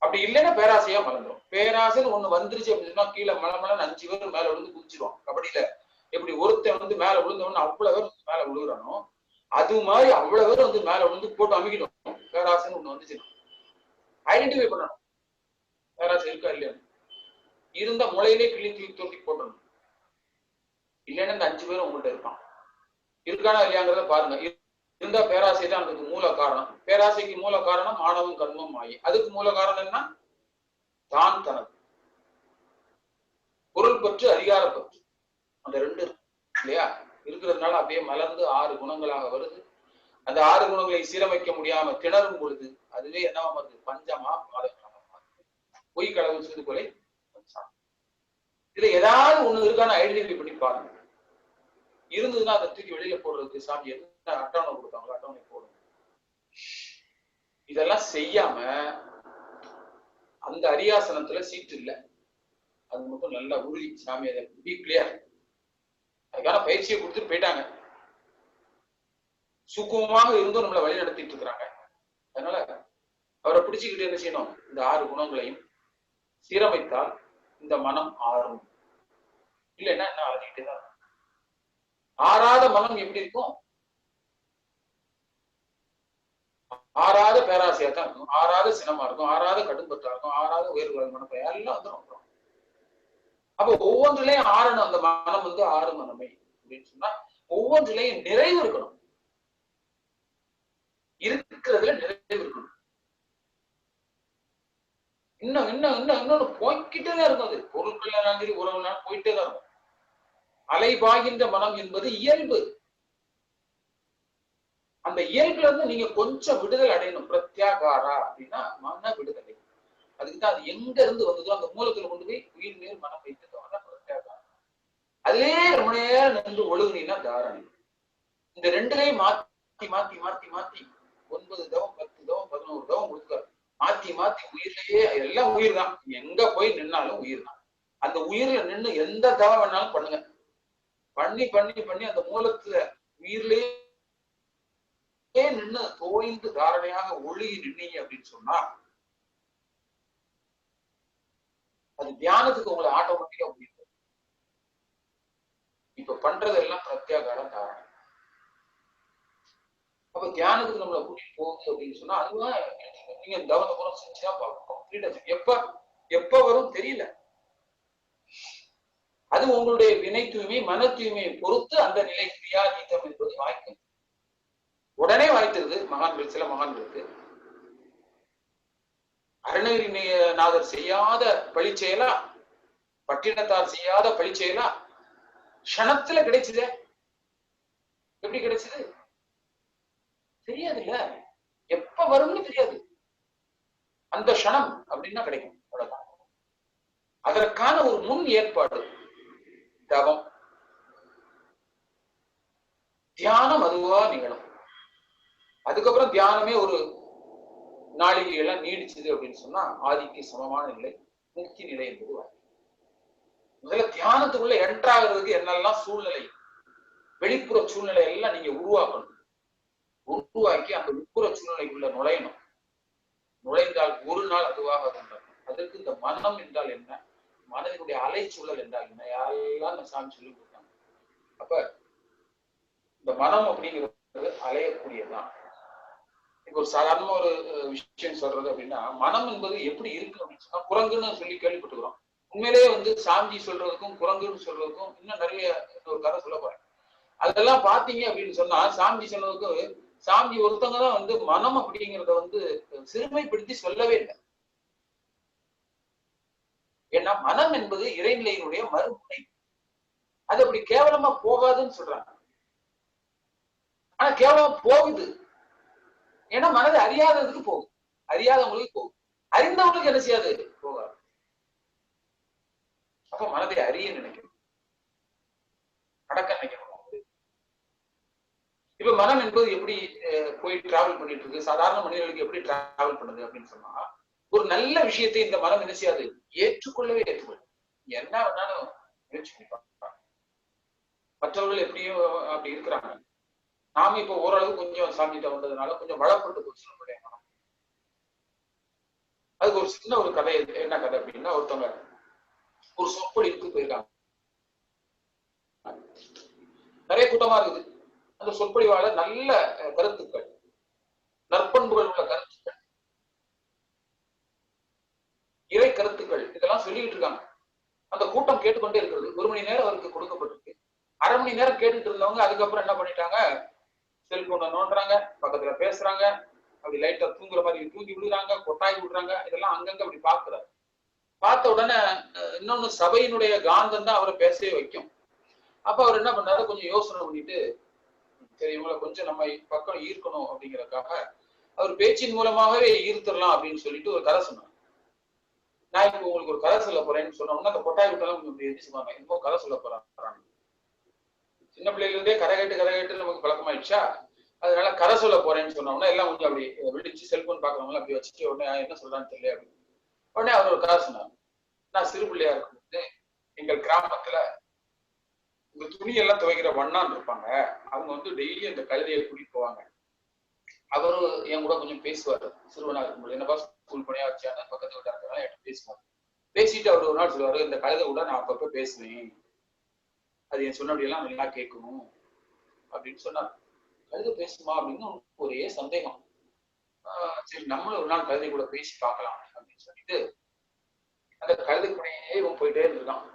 அப்படி இல்லைன்னா பேராசையா மறந்துடும். பேராசைன்னு ஒண்ணு வந்துருச்சு அப்படின்னு சொன்னா கீழே மலமலன்னு 5 பேர் மேல விழுந்து குதிச்சிருவான். கபடியில எப்படி ஒருத்தன் மேல விழுந்தவொன்னு அவ்வளவு பேர் மேல விழுகுறானோ அது மாதிரி அவ்வளவு பேர் மேல விழுந்து போட்டு அமைக்கணும். பேராசைன்னு ஒண்ணு வந்துச்சுன்னா ஐடென்டிஃபை பண்ணணும், பேராசை இருக்கா இல்லையா. இருந்தா முளையிலே கிழித்து தூக்கி போட்டணும். இல்லைன்னா இந்த 5 பேரும் உங்கள்கிட்ட இருப்பான். இருக்கானா இல்லையாங்கிறத பாருங்க. இருந்தா பேராசை தான் அதுக்கு மூல காரணம். பேராசைக்கு மூல காரணம் ஆணவம், கர்மம், மாயை. அதுக்கு மூல காரணம் என்ன? தான் தனது. பொருள் பற்று, அதிகார பற்று, அந்த 2 இல்லையா இருக்கிறதுனால அப்படியே மலர்ந்து 6 குணங்களாக வருது. அந்த 6 குணங்களை சீரமைக்க முடியாம திணறும் பொழுது அதுவே என்னவா வருது? பஞ்சமா பொய், களவு, சிறு கொலை. இதுல ஏதாவது ஒண்ணு இருக்கான்னு ஐடென்டிஃபை பண்ணி பாருங்க. இருந்ததுன்னா அதை தூக்கி வெளியில போடுறதுக்கு சாமி என்ன அட்டவணை கொடுத்தாங்களோ அட்டவணை போடுங்க. இதெல்லாம் செய்யாம அந்த அரியாசனத்துல சீட்டு இல்லை, அது மட்டும் நல்லா உறுதி. சாமி அதை பி கிளியர். அதுக்கான பயிற்சியை கொடுத்துட்டு போயிட்டாங்க. சுக்குமமாக இருந்தும் நம்மளை வழி நடத்திட்டு இருக்கிறாங்க. அதனால அவரை பிடிச்சுக்கிட்டு என்ன செய்யணும்? இந்த 6 குணங்களையும் சீரமைத்தால் இந்த மனம் ஆறும். இல்லைன்னா என்ன அழகிட்டே தான். ஆறாத மனம் எப்படி இருக்கும்? ஆறாத பேராசையா தான் இருக்கும், ஆறாத சினமா இருக்கும், ஆறாத கடும்பற்றா இருக்கும், ஆறாத உயர்வு மனப்பை எல்லாம் வந்துடும். அப்ப ஒவ்வொன்றிலையும் ஆறணும். அந்த மனம் 6 மனமை அப்படின்னு சொன்னா ஒவ்வொன்றிலையும் நிறைவு இருக்கணும். இருக்கிறதுல நிறைவு இருக்கணும். இன்னொன்னு போய்கிட்டே தான் இருக்கும். அது பொருட்கள் சரி, உறவுனாலும் போயிட்டே தான் இருக்கும். அலைபாகின்ற மனம் என்பது இயல்பு. அந்த இயல்புல இருந்து நீங்க கொஞ்சம் விடுதல் அடையணும். பிரத்யாகாரா அப்படின்னா மன விடுதலை. அதுக்குதான் அது எங்க இருந்து வந்ததோ அந்த மூலத்துல கொண்டு போய் உயிர் மேல் மனம் வைத்ததோட பிரத்யாகாரம். அதுலயே ரொம்ப நேரம் நின்று ஒழுகுனீங்கன்னா தாரணை. இந்த 2லயும் மாத்தி மாத்தி மாத்தி மாத்தி 9 தவம் 10 தவம் 11 தவம் கொடுத்தாரு. மாத்தி மாத்தி உயிர்லயே எல்லாம் உயிர் தான். எங்க போய் நின்னாலும் உயிர் தான். அந்த உயிர்ல நின்று எந்த தவம் வேணாலும் பண்ணுங்க. பண்ணி பண்ணி பண்ணி அந்த மூலத்துல உயிர்லயே நின்று தோய்ந்து தாரணையாக ஒழுகி நின்னீங்க அப்படின்னு சொன்னா அது தியானத்துக்கு உங்களை ஆட்டோமேட்டிக்கா முடியும். இப்ப பண்றது எல்லாம் பிரத்யாகார தாரணை. அப்ப தியானத்துக்கு நம்மளை கூட்டிட்டு போகுது அப்படின்னு சொன்னா அதுதான் நீங்க தவன புறம் செஞ்சா கம்ப்ளீட்டா எப்ப வரும் தெரியல. அது உங்களுடைய வினை தூய்மை மன தூய்மையை பொறுத்து அந்த நிலை கிரியாதீதம் என்பது வாய்க்கும். உடனே வாய்த்திருது மகான்கள், சில மகான்களுக்கு. அருணகிரிநாதர் செய்யாத பழி செயலா, பட்டினத்தார் செய்யாத பழி செயலா க்ஷணத்துல கிடைச்சதே. எப்படி கிடைச்சது தெரியாது இல்ல, எப்ப வரும்னு தெரியாது. அந்த க்ஷணம் அப்படின்னா கிடைக்கும், அவ்வளவுதான். அதற்கான ஒரு முன் ஏற்பாடு தவம், தியானம் அதுவா நிகழும். அதுக்கப்புறம் தியானமே ஒரு நாளிகை எல்லாம் நீடிச்சது அப்படின்னு சொன்னா ஆதிக்கு சமமான நிலை, முக்தி நிலை என்பது. முதல்ல தியானத்துக்குள்ள என்ட்ராகிறதுக்கு என்னெல்லாம் சூழ்நிலை, வெளிப்புற சூழ்நிலை எல்லாம் நீங்க உருவாக்கணும். உருவாக்கி அந்த உட்புற சூழ்நிலைக்குள்ள நுழையணும். நுழைந்தால் ஒரு நாள் அதுவாக நடக்கும். அதற்கு இந்த மனம் என்றால் என்ன, மனதினுடைய அலைச்சூழல் என்றால் என்ன, யாரெல்லாம் சாமி சொல்லி கொடுத்தாங்க. அப்ப இந்த மனம் அப்படிங்கிறது அலையக்கூடியதுதான். இப்ப ஒரு சாதாரண ஒரு விஷயம் சொல்றது அப்படின்னா, மனம் என்பது எப்படி இருக்கு அப்படின்னு சொன்னா குரங்குன்னு சொல்லி கேள்விப்பட்டுக்கிறோம். உண்மையிலேயே சாஞ்சி சொல்றதுக்கும் குரங்குன்னு சொல்றதுக்கும் இன்னும் நிறைய ஒரு கதை சொல்ல போறேன். அதெல்லாம் பாத்தீங்க அப்படின்னு சொன்னா சாஞ்சி சொன்னதுக்கு சாமி ஒருத்தவங்க தான் மனம் அப்படிங்கிறத சிறுமைப்படுத்தி சொல்லவே இல்லை. ஏன்னா மனம் என்பது இறைநிலையினுடைய மறுமுனை. அது அப்படி கேவலமா போகாதுன்னு சொல்றாங்க. ஆனா கேவலமா போகுது. ஏன்னா மனது அறியாததுக்கு போகும், அறியாதவங்களுக்கு போகும், அறிந்தவங்களுக்கு என்ன செய்யாது, போகாது. அப்ப மனதை அறிய நினைக்கணும், அடக்க நினைக்கணும். இப்ப மனம் என்பது எப்படி போய் டிராவல் பண்ணிட்டு இருக்கு, சாதாரண மனிதர்களுக்கு எப்படி டிராவல் பண்ணுது அப்படின்னு சொன்னா, ஒரு நல்ல விஷயத்தை இந்த மனம் என்ன செய்யாது, ஏற்றுக்கொள்ளவே ஏற்றுக்கொள்ளும். என்ன வேணாலும் முயற்சி பண்ணி பார்ப்பாங்க. மற்றவர்கள் எப்படியும் அப்படி இருக்கிறாங்க. நாம இப்ப ஓரளவு கொஞ்சம் சாமிகிட்ட வந்ததுனால கொஞ்சம் வளப்பட்டு போச்சு நம்மளுடைய மனம். அதுக்கு ஒரு சின்ன ஒரு கதை. என்ன கதை அப்படின்னா, ஒருத்தவங்க ஒரு சொற்பொழிவுக்கு போயிருக்காங்க. நிறைய கூட்டமா இருக்குது. அந்த சொற்பொழிவாளர் நல்ல கருத்துக்கள், நற்பண்புகள் உள்ள கருத்துக்கள், இறை கருத்துக்கள் இதெல்லாம் சொல்லிட்டு இருக்காங்க. அந்த கூட்டம் கேட்டுக்கொண்டே இருக்கிறது. 1 மணி நேரம் அவருக்கு கொடுக்கப்பட்டிருக்கு. அரை மணி நேரம் கேட்டுட்டு இருந்தவங்க அதுக்கப்புறம் என்ன பண்ணிட்டாங்க, செல்போனை நோண்டுறாங்க, பக்கத்துல பேசுறாங்க, அப்படி லைட்டா தூங்குற மாதிரி தூங்கி விடுறாங்க, கொட்டாய் விடுறாங்க. இதெல்லாம் அங்கங்க அப்படி பாக்குறாரு. பார்த்த உடனே இன்னொன்னு சபையினுடைய காந்தம் தான் அவரை பேசவே வைக்கும். அப்ப அவர் என்ன பண்ணாரு, கொஞ்சம் யோசனை பண்ணிட்டு, சரி இவங்களை கொஞ்சம் நம்ம பக்கம் ஈர்க்கணும் அப்படிங்கறதுக்காக அவர் பேச்சின் மூலமாகவே ஈர்த்திடலாம் அப்படின்னு சொல்லிட்டு ஒரு கதை சொன்னார். நான் இப்ப உங்களுக்கு ஒரு கதை சொல்ல போறேன்னு சொன்னோம்னா அந்த கொட்டாய் விட்டாலும் கொஞ்சம் எதிர்ச்சுவாங்க, இன்னும் கதை சொல்ல போறாங்க. சின்ன பிள்ளைல இருந்தே கதை கேட்டு நமக்கு பழக்கமாயிடுச்சா, அதனால கதை சொல்ல போறேன்னு சொன்னோம்னா எல்லாம் கொஞ்சம் அப்படி விழிச்சு செல்போன் பாக்குறவங்க அப்படி வச்சுட்டு உடனே என்ன சொல்றான்னு தெரியல அப்படின்னு உடனே அவர் ஒரு கதை சொன்னார். நான் சிறு பிள்ளையா இருக்கும்போது எங்கள் கிராமத்துல இந்த துணியெல்லாம் துவைக்கிற வண்ணான் இருப்பாங்க. அவங்க டெய்லி அந்த கழுதையை கூட்டிட்டு போவாங்க. அவரு என் கூட கொஞ்சம் பேசுவாரு. சிறுவனா இருக்கும்போது என்னப்பா ஸ்கூல் பணியா வச்சாங்க, பக்கத்து வீட்டா இருக்கிறனால என்கிட்ட பேசுவாரு. பேசிட்டு அவர் ஒரு நாள் சொல்லுவாரு, இந்த கழுதை கூட நான் அப்பப்ப பேசுவேன், அது என் சொன்னபடியெல்லாம் நல்லா கேட்கணும் அப்படின்னு சொன்னார். கழுதை பேசுமா அப்படின்னு ஒரே சந்தேகம். சரி நம்மளும் ஒரு நாள் கழுதை கூட பேசி பார்க்கலாம் அப்படின்னு சொல்லிட்டு அந்த கழுதை கூடயே இவன் போயிட்டே இருந்திருக்கான்.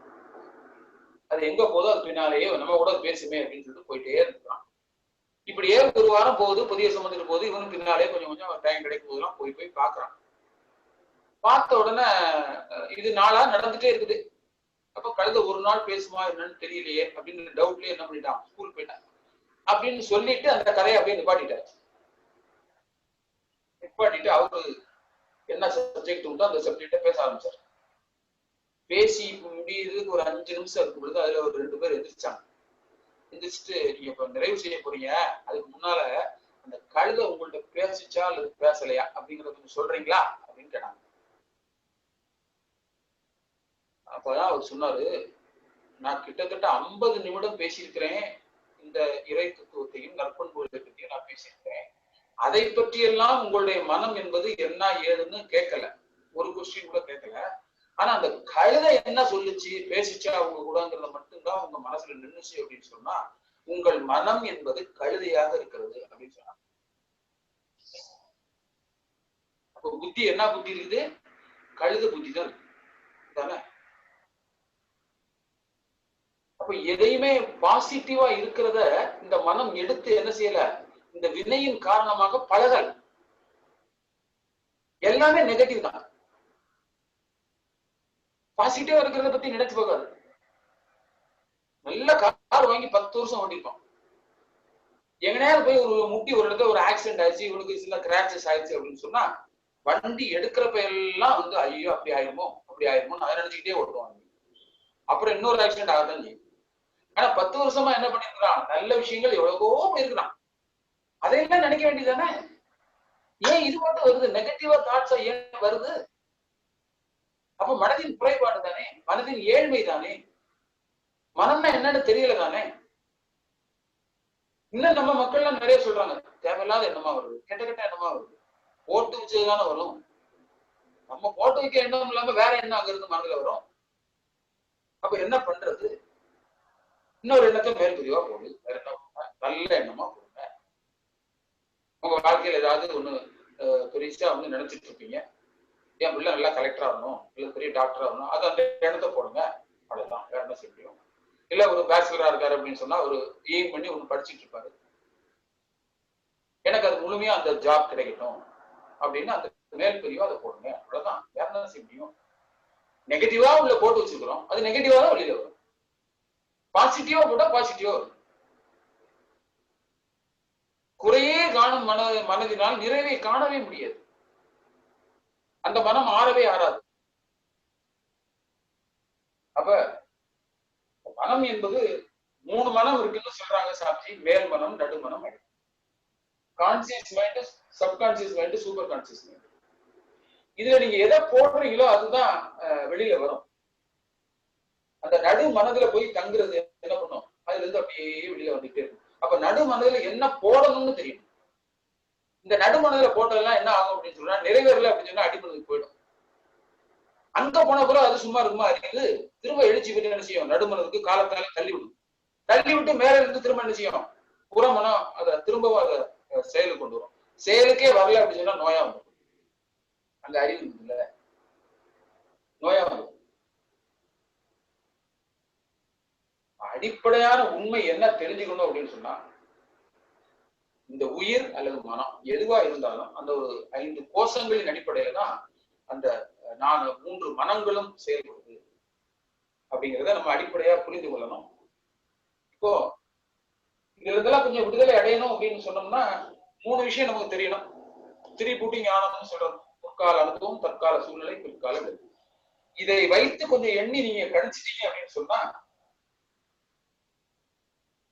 அது எங்க போதோ அது பின்னாலேயே நம்ம கூட பேசுமே அப்படின்னு சொல்லிட்டு போயிட்டே இருந்திருக்கான். இப்படியே ஒரு வாரம் போகுது, புதிய சம்பந்தத்துக்கு போது இவனுக்கு பின்னாலே கொஞ்சம் கொஞ்சம் டைம் கிடைக்கும் போதெல்லாம் போய் பாக்குறான். பார்த்த உடனே இது நாளா நடந்துட்டே இருக்குது. அப்ப கழுத ஒரு நாள் பேசுமா என்னன்னு தெரியலையே அப்படின்னு டவுட்லயே என்ன பண்ணிட்டான், ஸ்கூல் போயிட்டான் அப்படின்னு சொல்லிட்டு அந்த கதையை அப்படியே நிப்பாட்டிட்டாரு. நிப்பாட்டிட்டு அவரு என்ன சப்ஜெக்ட் உண்டோ அந்த சப்ஜெக்ட பேச ஆரம்பிச்சாரு. பேசி முடியறதுக்கு ஒரு 5 நிமிஷம் இருக்கும் பொழுது அதுல ஒரு 2 பேர் எந்திரிச்சாங்க. எந்திரிச்சுட்டு, நீங்க இப்ப நிறைவு செய்ய போறீங்க, அதுக்கு முன்னால அந்த கழுதை உங்கள்ட்ட பேசிச்சா அல்லது பேசலையா அப்படிங்கறத சொல்றீங்களா அப்படின்னு கேட்டாங்க. அப்பதான் அவர் சொன்னாரு, நான் கிட்டத்தட்ட 50 நிமிடம் பேசியிருக்கிறேன். இந்த இறை தத்துவத்தையும் நற்பண்புகளை பற்றியும் நான் பேசியிருக்கிறேன். அதை பற்றியெல்லாம் உங்களுடைய மனம் என்பது என்ன ஏதுன்னு கேட்கல, ஒரு கொஸ்டின் கூட கேட்கல. ஆனா அந்த கழுதை என்ன சொல்லுச்சு பேசிச்சா அவங்க கூடங்கிறத மட்டும்தான் உங்க மனசுல நின்னுச்சு அப்படின்னு சொன்னா, உங்கள் மனம் என்பது கழுதையாக இருக்கிறது அப்படின்னு சொன்னாங்க. அப்ப புத்தி என்ன புத்தி இருக்குது? கழுத புத்தி தான் தானே. அப்ப எதையுமே பாசிட்டிவா இருக்கிறத இந்த மனம் எடுத்து என்ன செய்யல, இந்த வினையின் காரணமாக பழகல் எல்லாமே நெகட்டிவ் தான். பாசிட்டிவா இருக்கிறத பத்தி நினைச்சு போகாது. நல்ல கார் வாங்கி 10 வருஷம் ஓட்டிருப்பான், எங்கனையாவது போய் ஒரு முட்டி ஒரு இடத்துல ஒரு ஆக்சிடென்ட் ஆயிடுச்சு, இவனுக்கு சில கிராச்சஸ் ஆயிடுச்சு அப்படின்னு சொன்னா, வண்டி எடுக்கிறப்ப எல்லாம் வந்து ஐயோ அப்படி ஆயிருமோ அப்படி ஆயிருமோ அதை நினைச்சுக்கிட்டே ஓட்டுவாங்க. அப்புறம் இன்னொரு ஆக்சிடென்ட் ஆகதான் செய்யும். ஆனா 10 வருஷமா என்ன பண்ணிருக்கிறான், நல்ல விஷயங்கள் எவ்வளவோ இருக்கிறான், அதையெல்லாம் நினைக்க வேண்டியதானே. ஏன் இது மட்டும் வருது, நெகட்டிவா தாட்ஸா ஏன் வருது? அப்ப மனதின் குறைபாடு தானே, மனதின் ஏழ்மை தானே, மனம்னா என்னன்னு தெரியல தானே. இன்னும் நம்ம மக்கள் எல்லாம் நிறைய சொல்றாங்க, தேவையில்லாத எண்ணமா வருது, கெட்ட கெட்ட எண்ணமா வருது. போட்டு வச்சதுதானே வரும். நம்ம போட்டு வைக்க எண்ணம் இல்லாம வேற என்ன அங்க இருந்து மனதில் வரும். அப்ப என்ன பண்றது? இன்னொரு எண்ணத்தை மேற்பதிவா போகுது, வேற என்ன நல்ல எண்ணமா போடுங்க. உங்க வாழ்க்கையில ஏதாவது ஒண்ணு பெருசா வந்து நினைச்சிட்டு இருப்பீங்க, என் பிள்ளை நல்லா கலெக்டரா ஆகணும் இல்ல பெரிய டாக்டரா ஆகணும், அது அந்த எண்ணத்தை போடுங்க, அவ்வளவுதான், வேற என்ன செய்ய முடியும். இல்ல ஒரு பேச்சுலரா இருக்காரு அப்படின்னு சொன்னா ஒரு எய்ம் பண்ணி ஒண்ணு படிச்சுட்டு இருப்பாரு, எனக்கு அது முழுமையா அந்த ஜாப் கிடைக்கட்டும் அப்படின்னு அந்த மேல் பிரிவா அதை போடுங்க, அவ்வளவுதான், வேற என்ன செய்ய முடியும். நெகட்டிவா உள்ள போட்டு வச்சிருக்கிறோம், அது நெகட்டிவா தான் வெளியில வரும். பாசிட்டிவா போட்டா பாசிட்டிவா வரும். குறையே காணும் மனதினால் நிறைவை காணவே முடியாது, அந்த மனம் ஆறவே ஆறாது. அப்ப மனம் என்பது 3 மனம் இருக்குன்னு சொல்றாங்க சாட்சி, மேல் மனம், நடுமனம், conscious mind, subconscious mind, super conscious mind. இதுல நீங்க எதை போடுறீங்களோ அதுதான் வெளியில வரும். அந்த நடு மனதுல போய் தங்குறது என்ன பண்ணும், அதுல இருந்து அப்படியே வெளியில வந்துட்டே இருக்கும். அப்ப நடு மனதுல என்ன போடணும்னு தெரியும். இந்த நடு மனதுல போட்டதெல்லாம் என்ன ஆகும் அப்படின்னு சொன்னா, நிறைவேறல அப்படின்னு சொன்னா அடிமனதுக்கு போயிடும். அங்க போன பிறகு அது சும்மா இருக்குமா அறியுது, திரும்ப எழுச்சி விட்டு என்ன செய்யும், நடுமனதுக்கு காலத்தால தள்ளி விடும். தள்ளி விட்டு மேல இருந்து திரும்ப என்ன செய்யும், புறமனம் அதை திரும்பவும் அதை செயலுக்கு கொண்டு வரும். செயலுக்கே வரல அப்படின்னு சொன்னா நோயா வந்துடும். அங்க அறிவு இல்ல, நோயா வந்துடும். அடிப்படையான உண்மை என்ன தெரிஞ்சுக்கணும் அப்படின்னு சொன்னா, இந்த உயிர் அல்லது மனம் எதுவா இருந்தாலும் அந்த ஒரு 5 கோஷங்களின் அடிப்படையில தான் அந்த 3 மனங்களும் செயல்படுது அப்படிங்கிறத நம்ம அடிப்படையா புரிந்து கொள்ளணும். இப்போ இதுல இருந்தெல்லாம் கொஞ்சம் விடுதலை அடையணும் அப்படின்னு சொன்னோம்னா 3 விஷயம் நமக்கு தெரியணும். திரிபுட்டி ஞானம்னு சொல்றோம், முற்கால அனுபவம், தற்கால சூழ்நிலை, பிற்கால. இதை வைத்து கொஞ்சம் எண்ணி நீங்க கணிச்சிட்டீங்க அப்படின்னு சொன்னா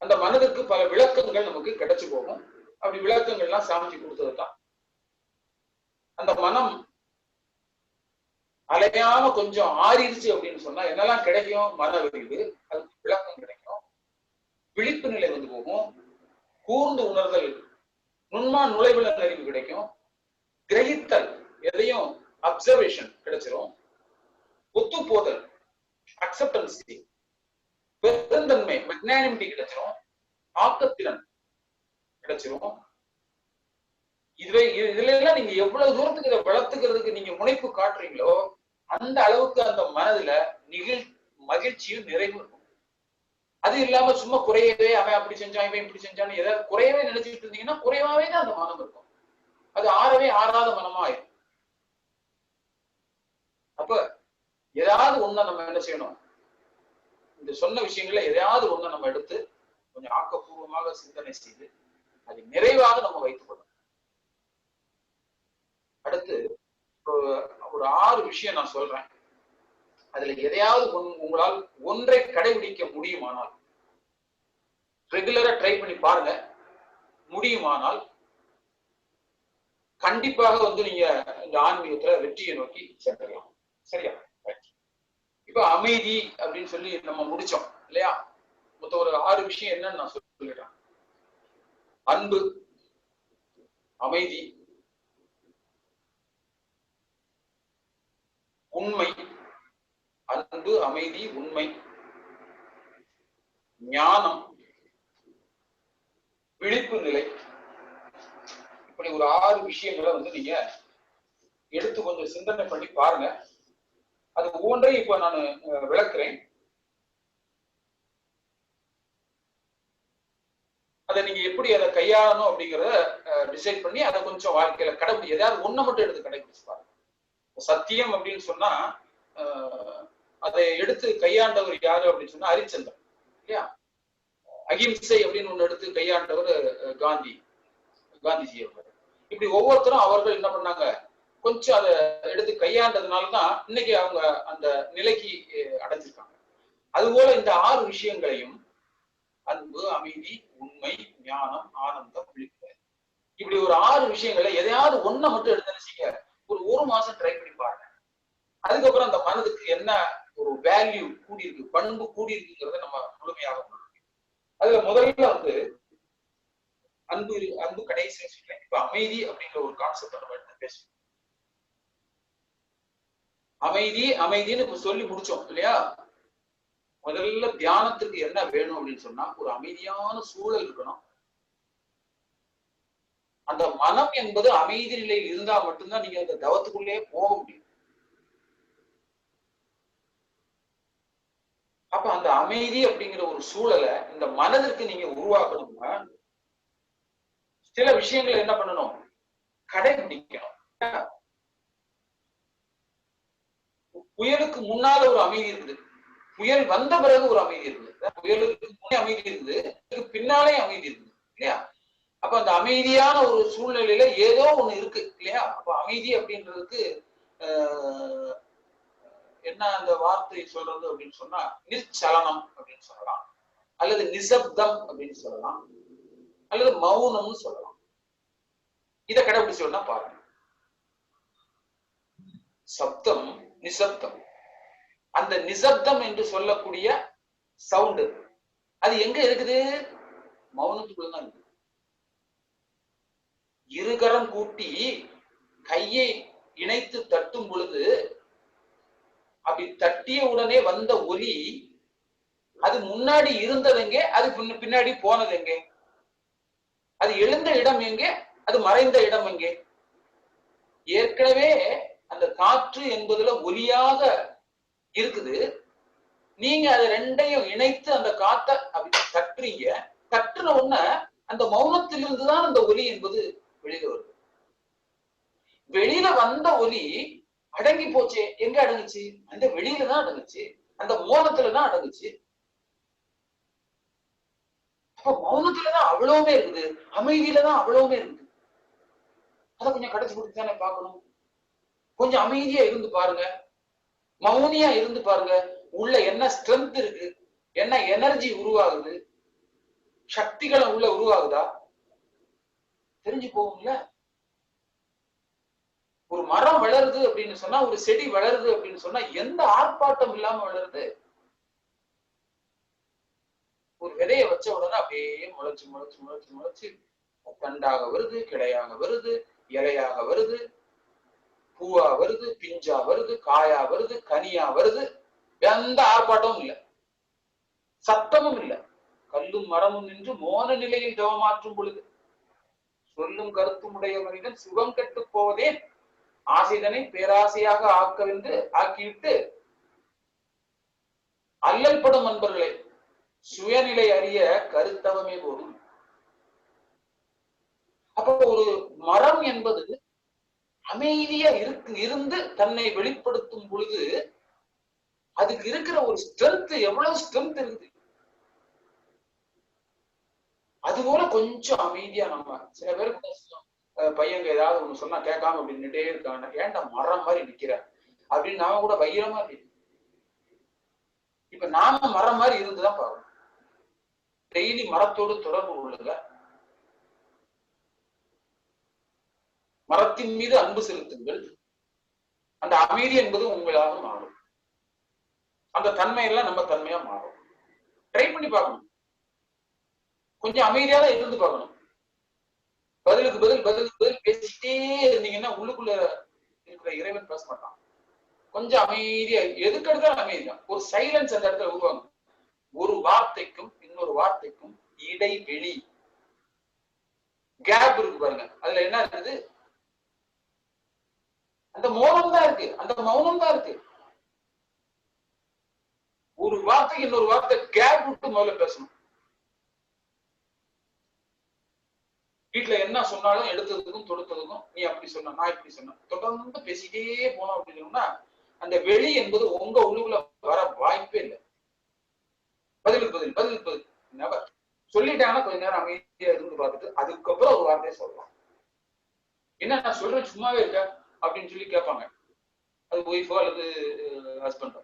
அந்த மனதுக்கு பல விளக்கங்கள் நமக்கு கிடைச்சு போகும். அப்படி விளக்கங்கள்லாம் சாமிச்சு கொடுத்ததுதான். அந்த மனம் அலையாம கொஞ்சம் ஆறிடுச்சு அப்படின்னு சொன்னா என்னெல்லாம் கிடைக்கும், மன அறிவு, அதுக்கு விளக்கம் கிடைக்கும், விழிப்பு நிலை வந்து போகும், கூர்ந்து உணர்தல், நுண்மா நுழைவுள்ள அறிவு கிடைக்கும், கிரகித்தல், எதையும் அப்சர்வேஷன் கிடைச்சிரும், ஒத்து போதல், அக்செப்டன்ஸ், பெருந்தன்மை, மெக்னானிமிட்டி கிடைச்சிரும், ஆக்கத்திறன் கிடைச்சிரும். இதுல எல்லாம் நீங்க எவ்வளவு தூரத்துக்கு இதை வளர்த்துக்கிறதுக்கு நீங்க முனைப்பு காட்டுறீங்களோ அந்த அளவுக்கு அந்த மனதுல மகிழ்ச்சியும் நிறைவும் இருக்கும். அது இல்லாம சும்மா குறையவே அவன் அப்படி செஞ்சான் இவன் இப்படி செஞ்சான்னு ஏதாவது குறையவே நினைச்சுட்டு இருந்தீங்கன்னா குறைவாவே தான் அந்த மனம் இருக்கும். அது ஆறவே ஆறாத மனமா ஆயிடும். அப்ப ஏதாவது ஒண்ண நம்ம என்ன செய்யணும், இந்த சொன்ன விஷயங்கள எதையாவது ஒண்ண நம்ம எடுத்து கொஞ்சம் ஆக்கப்பூர்வமாக சிந்தனை செய்து அதை நிறைவாக நம்ம வைத்துக் கொள்ளணும். அடுத்து ஒரு 6 விஷயம் நான் சொல்றேன். அதுல எதையாவது உங்களால் ஒன்றை கடைபிடிக்க முடியுமானால் ரெகுலரா ட்ரை பண்ணி பாருங்க. முடியுமானால் கண்டிப்பாக நீங்க இந்த ஆன்மீகத்துல வெற்றியை நோக்கி சென்றலாம். சரியா? இப்ப அமைதி அப்படின்னு சொல்லி நம்ம முடிச்சோம் இல்லையா? மொத்த ஒரு 6 விஷயம் என்னன்னு நான் சொல்லிடுறேன். அன்பு, அமைதி, உண்மை, அன்பு, அமைதி, உண்மை, ஞானம், விழிப்பு நிலை. இப்படி ஒரு 6 விஷயங்களை நீங்க எடுத்து கொஞ்சம் சிந்தனை பண்ணி பாருங்க. அது ஒவ்வொன்றையும் இப்ப நான் விளக்குறேன். அதை நீங்க எப்படி அதை கையாளணும் அப்படிங்கிறத டிசைட் பண்ணி அதை கொஞ்சம் வாழ்க்கையில கடைபிடி, ஏதாவது ஒண்ணு மட்டும் எடுத்து கடைபிடிச்சு பாருங்க. சத்தியம் அப்படின்னு சொன்னா அதை எடுத்து கையாண்டவர் யாரு அப்படின்னு சொன்னா ஹரிச்சந்திரன் இல்லையா? அகிம்சை அப்படின்னு ஒண்ணு எடுத்து கையாண்டவர் காந்திஜி அவர். இப்படி ஒவ்வொருத்தரும் அவர்கள் என்ன பண்ணாங்க, கொஞ்சம் அதை எடுத்து கையாண்டதுனாலதான் இன்னைக்கு அவங்க அந்த நிலைக்கு அடைஞ்சிருக்காங்க. அதுபோல இந்த 6 விஷயங்களையும் அன்பு, அமைதி, உண்மை, ஞானம், ஆனந்தம், விழிப்பு, இப்படி ஒரு 6 விஷயங்களை எதையாவது ஒண்ண மட்டும் எடுத்து ஒரு மாசம் ட்ரை பண்ணி பாருங்க. அதுக்கப்புறம் அந்த மனதுக்கு என்ன ஒரு வேல்யூ கூடியிருக்கு, பண்பு கூடியிருக்குங்கிறத நம்ம முழுமையாக உணரணும். அதுல முதல்ல அன்பு கடைசி சொல்றேன். இப்ப அமைதி அப்படிங்கிற ஒரு கான்செப்ட் நம்ம எடுத்து பேசுவோம். அமைதின்னு இப்ப சொல்லி முடிச்சோம் இல்லையா? முதல்ல தியானத்துக்கு என்ன வேணும் அப்படின்னு சொன்னா ஒரு அமைதியான சூழல் இருக்கணும். அந்த மனம் என்பது அமைதி நிலையில் இருந்தா மட்டும்தான் நீங்க அந்த தவத்துக்குள்ளே போக முடியும். அப்ப அந்த அமைதி அப்படிங்கிற ஒரு சூழலை இந்த மனதிற்கு நீங்க உருவாக்கணும்னா சில விஷயங்களை என்ன பண்ணணும், கடைபிடிக்கணும். புயலுக்கு முன்னால ஒரு அமைதி இருக்குது, புயல் வந்த பிறகு ஒரு அமைதி இருக்குது. புயலுக்கு முன்னே அமைதி இருக்குது, பின்னாலே அமைதி இருக்குது இல்லையா? அப்ப அந்த அமைதியான ஒரு சூழ்நிலையில ஏதோ ஒண்ணு இருக்கு இல்லையா? அப்ப அமைதி அப்படின்றதுக்கு என்ன அந்த வார்த்தை சொல்றது அப்படின்னு சொன்னா நிச்சலனம் அப்படின்னு சொல்லலாம், அல்லது நிசப்தம் அப்படின்னு சொல்லலாம், அல்லது மௌனம்னு சொல்லலாம். இதை கடைபிடிச்சோம்னா பாருங்க, சப்தம், நிசப்தம். அந்த நிசப்தம் என்று சொல்லக்கூடிய சவுண்டு அது எங்க இருக்குது? மௌனத்துக்குள்ளதான் இருக்குது. இருகரம் கூட்டி கையை இணைத்து தட்டும் பொழுது அப்படி தட்டிய உடனே வந்த ஒலி அது முன்னாடி இருந்தது எங்கே, அது பின்னாடி போனது எங்கே? அது எழுந்த இடம் எங்கே, அது மறைந்த இடம் எங்கே? ஏற்கனவே அந்த காற்று என்பதுல ஒலியாக இருக்குது. நீங்க அதை ரெண்டையும் இணைத்து அந்த காற்றை அப்படி தட்டுறீங்க. தட்டுன உடனே அந்த மௌனத்திலிருந்துதான் அந்த ஒலி என்பது வெளியில வருது. வெளியில வந்த ஒலி அடங்கி போச்சு. எங்க அடங்குச்சு? அந்த வெளியில தான் அடங்குச்சு, அந்த மௌனத்துலதான் அடங்குச்சு. அப்ப மௌனத்துலதான் அவ்வளவுமே இருக்குது, அமைதியிலதான் அவ்வளவுமே இருக்குது. அதை கொஞ்சம் கடைசி கொடுத்து தானே பார்க்கணும். கொஞ்சம் அமைதியா இருந்து பாருங்க, மௌனியா இருந்து பாருங்க. உள்ள என்ன ஸ்ட்ரென்த் இருக்கு, என்ன எனர்ஜி உருவாகுது, சக்திகளை உள்ள உருவாகுதா தெரிஞ்சு போகும்ல. ஒரு மரம் வளருது அப்படின்னு சொன்னா, ஒரு செடி வளருது அப்படின்னு சொன்னா எந்த ஆர்ப்பாட்டம் இல்லாம வளருது? ஒரு விதைய வச்ச உடனே அப்படியே முளைச்சு முளைச்சு முளைச்சு முளைச்சு தண்டாக வருது, கிளையாக வருது, இலையாக வருது, பூவா வருது, பிஞ்சா வருது, காயா வருது, கனியா வருது. எந்த ஆர்ப்பாட்டமும் இல்லை, சத்தமும் இல்லை. கல்லும் மரமும் நின்று மோன நிலையில் தவமாற்றும் பொழுது சொல்லும் கருத்தும் உடைய மனிதன் சுகம் கெட்டு போவதே, ஆசைதனை பேராசையாக ஆக்கவென்று ஆக்கிவிட்டு அல்லல் படும் அன்பர்களே, சுயநிலை அறிய கருத்தவமே போதும். அப்போ ஒரு மரம் என்பது அமைதியா இருந்து தன்னை வெளிப்படுத்தும் பொழுது அதுக்கு இருக்கிற ஒரு ஸ்ட்ரென்த், எவ்வளவு ஸ்ட்ரென்த் இருக்குது. அது போல கொஞ்சம் அமைதியா நம்ம சில பேருக்கு பையங்க ஏதாவது ஒண்ணு சொன்னா கேட்காம அப்படி நின்றுட்டே இருக்காங்க. ஏன்டா மரம் மாதிரி நிக்கிற அப்படின்னு நாம கூட வைரமா இருக்கு. இப்ப நாம மரம் மாதிரி இருந்துதான் பாருங்க. டெய்லி மரத்தோடு தொடர்பு கொள்ளுங்க. மரத்தின் மீது அன்பு செலுத்துங்கள். அந்த அமைதி என்பது உங்களாக மாறும். அந்த தன்மையெல்லாம் நம்ம தன்மையா மாறும். ட்ரை பண்ணி பார்க்கணும். கொஞ்சம் அமைதியாக இருந்து பார்க்கணும். பதிலுக்கு பதில் பேசிட்டே இருந்தீங்கன்னா உள்ளுக்குள்ள இருக்கிற இறைவன் பேச மாட்டான். கொஞ்சம் அமைதியா, எதுக்கு எடுத்தாலும் அமைதிதான். ஒரு சைலன்ஸ் அந்த இடத்துல உருவாங்க. ஒரு வார்த்தைக்கும் இன்னொரு வார்த்தைக்கும் இடைவெளி, கேப் இருக்கு பாருங்க. அதுல என்ன இருக்குது? அந்த மௌனம் தான் இருக்கு. அந்த மௌனம் தான் இருக்கு. ஒரு வார்த்தைக்கு இன்னொரு வார்த்தை கேப் விட்டு முதல்ல பேசணும். வீட்டுல என்ன சொன்னாலும் எடுத்ததுக்கும் தொடுத்ததுக்கும் நீ அப்படி சொன்ன, நான் இப்படி சொன்னேன், தொடர்ந்து பேசிட்டே போனோம் அப்படின்னு சொன்னா அந்த வெளி என்பது உங்க உள்ளுக்குள்ள வர வாய்ப்பே இல்லை. பதிலுக்கு பதில் நபர் சொல்லிட்டாங்கன்னா கொஞ்ச நேரம் அமைதியா இருந்து பார்த்துட்டு அதுக்கப்புறம் ஒரு வார்த்தையை சொல்லலாம். என்ன நான் சொல்றேன் சும்மாவே இருக்க அப்படின்னு சொல்லி கேட்பாங்க. அது ஒய்ஃபோ அல்லது ஹஸ்பண்டோ.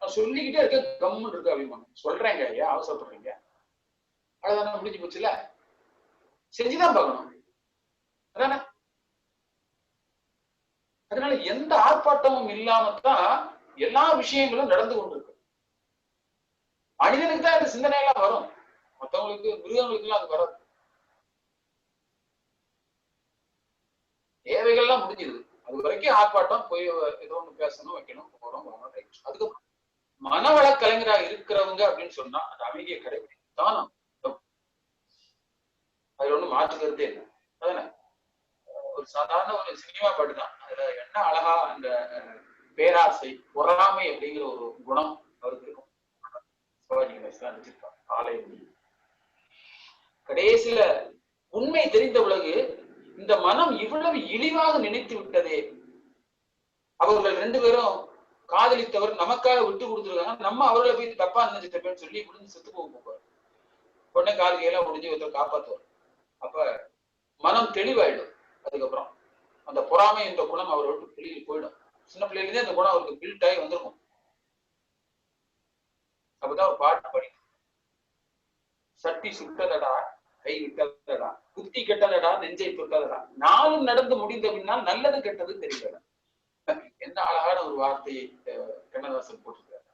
நான் சொல்லிக்கிட்டே இருக்க, கம்முன்னு இருக்கு அப்படிம்பாங்க. சொல்றேங்க ஐயா, அவசரப்படுறீங்க, அவ்வளவுதானே, முடிஞ்சு போச்சுல. செஞ்சுதான் பார்க்கணும். அதானே? அதனால எந்த ஆர்ப்பாட்டமும் இல்லாமத்தான் எல்லா விஷயங்களும் நடந்து கொண்டிருக்கு. மனிதனுக்கு தான் இந்த சிந்தனை எல்லாம் வரும், மற்றவங்களுக்கு மிருகங்களுக்கு எல்லாம் அது வராது. தேவைகள்லாம் முடிஞ்சிருது. அது வரைக்கும் ஆர்ப்பாட்டம், போய் ஏதோ ஒண்ணு பேசணும், வைக்கணும், போறோம் வரணும். அதுக்கப்புறம் மனவள கலைஞராக இருக்கிறவங்க அப்படின்னு சொன்னா அந்த அமைதியை கடைபிடித்தான். அதுல ஒண்ணு மாற்றுக்கிறதே இல்லை. அதானே? ஒரு சாதாரண ஒரு சினிமா பாட்டு தான். அதுல என்ன அழகா அந்த பேராசை, பொறாமை அப்படிங்கிற ஒரு குணம் அவருக்கு இருக்கும். சிவாஜி கணேசன் நடிச்சிருப்பாங்க. ஆலை கடைசியில உண்மை தெரிந்த உலகு இந்த மனம் இவ்வளவு இழிவாக நினைத்து விட்டதே. அவர்கள் 2 பேரும் காதலித்தவர் நமக்காக விட்டு கொடுத்துருக்காங்க, நம்ம அவர்களை போய் தப்பா நினைச்சிட்டப்பேன்னு சொல்லி முடிஞ்சு செத்து போவார். உடனே கால்கையெல்லாம் முடிஞ்சு ஒருத்தர் காப்பாற்றுவார். அப்ப மனம் தெளிவாயிடும். அதுக்கப்புறம் அந்த பொறாமை என்ற குணம் அவரை விட்டு வெளியில் போயிடும். சின்ன பிள்ளையிலேருந்தே அந்த குணம் அவருக்கு பில்ட் ஆகி வந்திருக்கும். அப்பதான் ஒரு பாட்டு படி, சட்டி சுட்டதடா கை விட்டதடா, புத்தி கெட்டதடா நெஞ்சை தொட்டதடா, நாளும் நடந்து முடிந்த பின்னால் நல்லது கெட்டது தெரியல. என்ன அழகான ஒரு வார்த்தையை கண்ணதாசன் போட்டிருக்காரு.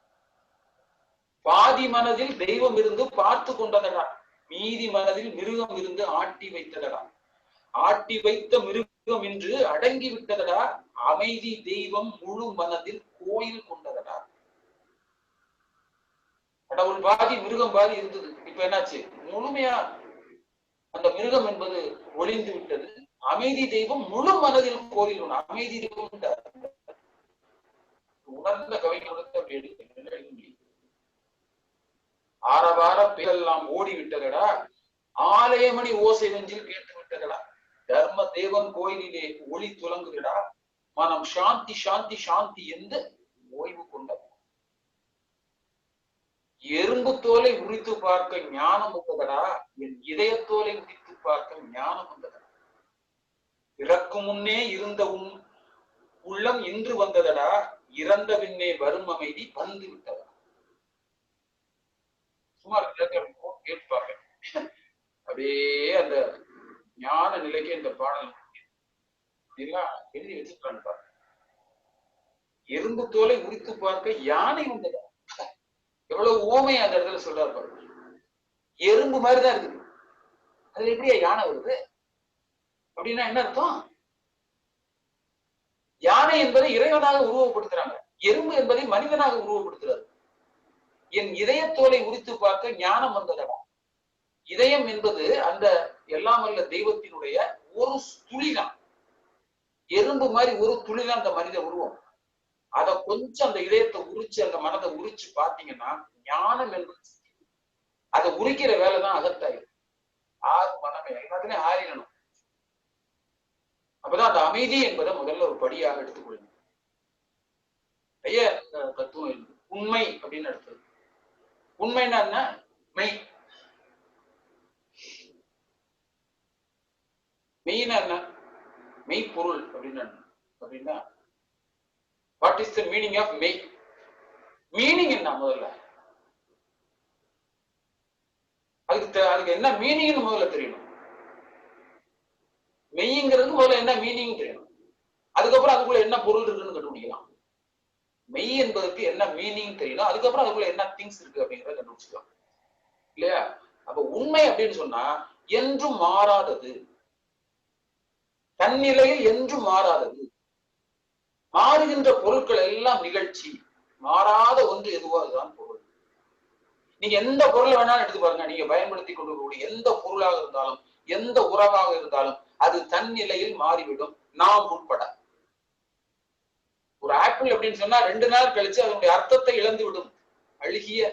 பாதி மனதில் தெய்வம் இருந்து பார்த்து கொண்டதடா, மீதி மனதில் மிருகம் இருந்து ஆட்டி வைத்ததடா, ஆட்டி வைத்த மிருகம் என்று அடங்கி விட்டதடா, அமைதி தெய்வம் முழு மனதில் கோயில் கொண்டதடா. கடவுள் பாதி மிருகம் பாதி இருந்தது. இப்ப என்னாச்சு? முழுமையா அந்த மிருகம் என்பது ஒளிந்து விட்டது. அமைதி தெய்வம் முழு மனதில் கோயில் கொண்ட அமைதி தெய்வம். உணர்ந்த கவிஞர்களுக்கு அப்படி எடுக்க முடியும். ஆரவார பேரெல்லாம் ஓடிவிட்டதடா, ஆலயமணி ஓசை நெஞ்சில் கேட்டு விட்டதடா, தர்ம தேவன் கோயிலிலே ஒளி துலங்குதடா, மனம் சாந்தி சாந்தி சாந்தி என்று ஓய்வு கொண்ட. எறும்பு தோலை உரித்து பார்க்க ஞானம் வந்ததடா, என் இதயத்தோலை உரித்து பார்க்க ஞானம் வந்ததடா, இறக்கும் முன்னே இருந்த உள்ளம் இன்று வந்ததடா, இறந்த பின்னே வரும் அமைதி வந்து விட்டதா. சுமார் கேட்பாங்க. அப்படியே அந்த ஞான நிலைக்கு இந்த பாடல் எழுதி வச்சுட்டாங்க. எறும்பு தோலை உரித்து பார்க்க யானை வந்ததா. எவ்வளவு ஓமையா அந்த இடத்துல சொல்றாரு பாருங்க. எறும்பு மாதிரிதான் இருக்குது, அதுல எப்படியா யானை வருது அப்படின்னா என்ன அர்த்தம்? யானை என்பதை இறைவனாக உருவப்படுத்துறாங்க, எறும்பு என்பதை மனிதனாக உருவப்படுத்துறாரு. என் இதயத்தோலை உரித்து பார்க்க ஞானம் வந்ததடா. இதயம் என்பது அந்த எல்லாம் வல்ல தெய்வத்தினுடைய ஒரு துளிதான். எறும்பு மாதிரி ஒரு துளிதான் அந்த மனித உருவம். அதை கொஞ்சம் அந்த இதயத்தை உரிச்சு, அந்த மனதை உரிச்சு பார்த்தீங்கன்னா ஞானம் என்பது அதை உரிக்கிற வேலைதான் அகத்தாயிரும். ஆறு மனமே எல்லாத்துலயும் ஆறிடணும். அப்பதான் அந்த அமைதி என்பதை முதல்ல ஒரு படியாக எடுத்துக்கொள்ளணும். நிறைய தத்துவம் இருக்கு. உண்மை அப்படின்னு எடுத்தது. உண்மைன்னா என்ன? மெய். மெய்னா என்ன? மெய்ப்பொருள் அப்படின்னு அப்படின்னா what is the meaning of மெய்? மீனிங் என்ன? முதல்ல அதுக்கு என்ன மீனிங்னு முதல்ல தெரியணும். மெய்ங்கிறது முதல்ல என்ன மீனிங் தெரியணும், அதுக்கப்புறம் அதுக்குள்ள என்ன பொருள் இருக்குன்னு கண்டுபிடிக்கலாம். மெய் என்பதற்கு என்ன மீனிங் தெரியணும், அதுக்கப்புறம் அதுக்குள்ள என்ன திங்ஸ் இருக்கு அப்படிங்கிறத கண்டுபிடிச்சிக்கலாம் இல்லையா? அப்ப உண்மை அப்படின்னு சொன்னா என்றும் மாறாதது, தன்னிலையில் என்றும் மாறாதது. மாறுகின்ற பொருட்கள் எல்லாம் நிகழ்ச்சி, மாறாத ஒன்று எதுவோ அதுதான் பொருள். நீங்க எந்த பொருளை வேணாலும் எடுத்து பாருங்க, நீங்க பயன்படுத்தி கொண்டிருக்கக்கூடிய எந்த பொருளாக இருந்தாலும் எந்த உறவாக இருந்தாலும் அது தன் நிலையில் மாறிவிடும், நாம் உட்பட. ஒரு ஆப்பிள் அப்படின்னு சொன்னா 2 நாள் கழிச்சு அதனுடைய அர்த்தத்தை இழந்து விடும், அழுகிய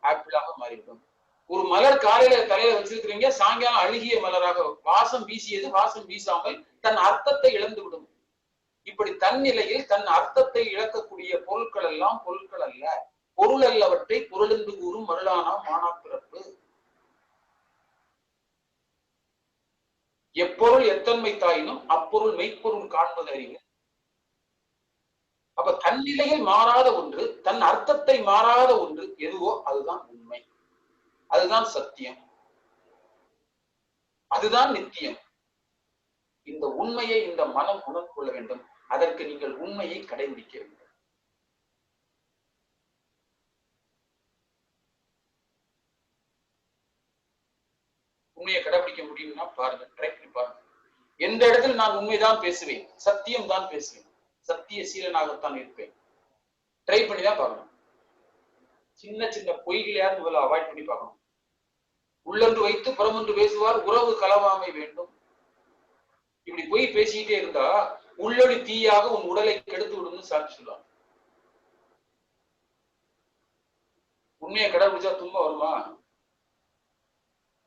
ஆப்பிளாக மாறிவிடும். ஒரு மலர் காலையில தலையில வச்சிருக்கிறீங்க, சாயங்காலம் அழுகிய மலராக, வாசம் வீசியது வாசம் வீசாமல் தன் அர்த்தத்தை இழந்து விடும். இப்படி தன்னிலையில் தன் அர்த்தத்தை இழக்கக்கூடிய பொருட்கள் எல்லாம் பொருட்கள் அல்ல, பொருள் அல்லவற்றை பொருளென்று கூறும் மருளானா மானா பிறப்பு. எப்பொருள் எத்தன்மை தாயினும் அப்பொருள் மெய்ப்பொருள் காண்பது அறிவு. அப்ப தன்னிலையில் மாறாத ஒன்று, தன் அர்த்தத்தை மாறாத ஒன்று எதுவோ அதுதான் உண்மை, அதுதான் சத்தியம், அதுதான் நித்தியம். இந்த உண்மையை இந்த மனம் உணர்ந்து கொள்ள வேண்டும். அதற்கு நீங்கள் உண்மையை கடைபிடிக்க வேண்டும். உண்மையை கடைபிடிக்க முடியும்னா பாருங்க, ட்ரை பண்ணி பாருங்க. எந்த இடத்தில் நான் உண்மைதான் பேசுவேன், சத்தியம் தான் பேசுவேன், சத்திய சீலனாகத்தான் இருப்பேன். ட்ரை பண்ணி தான் பார்க்கணும். சின்ன சின்ன பொய்களையாவது முதல்ல அவாய்ட் பண்ணி பார்க்கணும். உள்ளொன்று வைத்து புறமொன்று பேசுவார், உறவு கலவாமை வேண்டும். இப்படி பொய் பேசிக்கிட்டே இருந்தா உள்ளொளி தீயாக உன் உடலை கெடுத்து விடும்னு சாட்சி சொல்லுவாங்க. உண்மையை கடைபிடிச்சா துன்ப வருமா?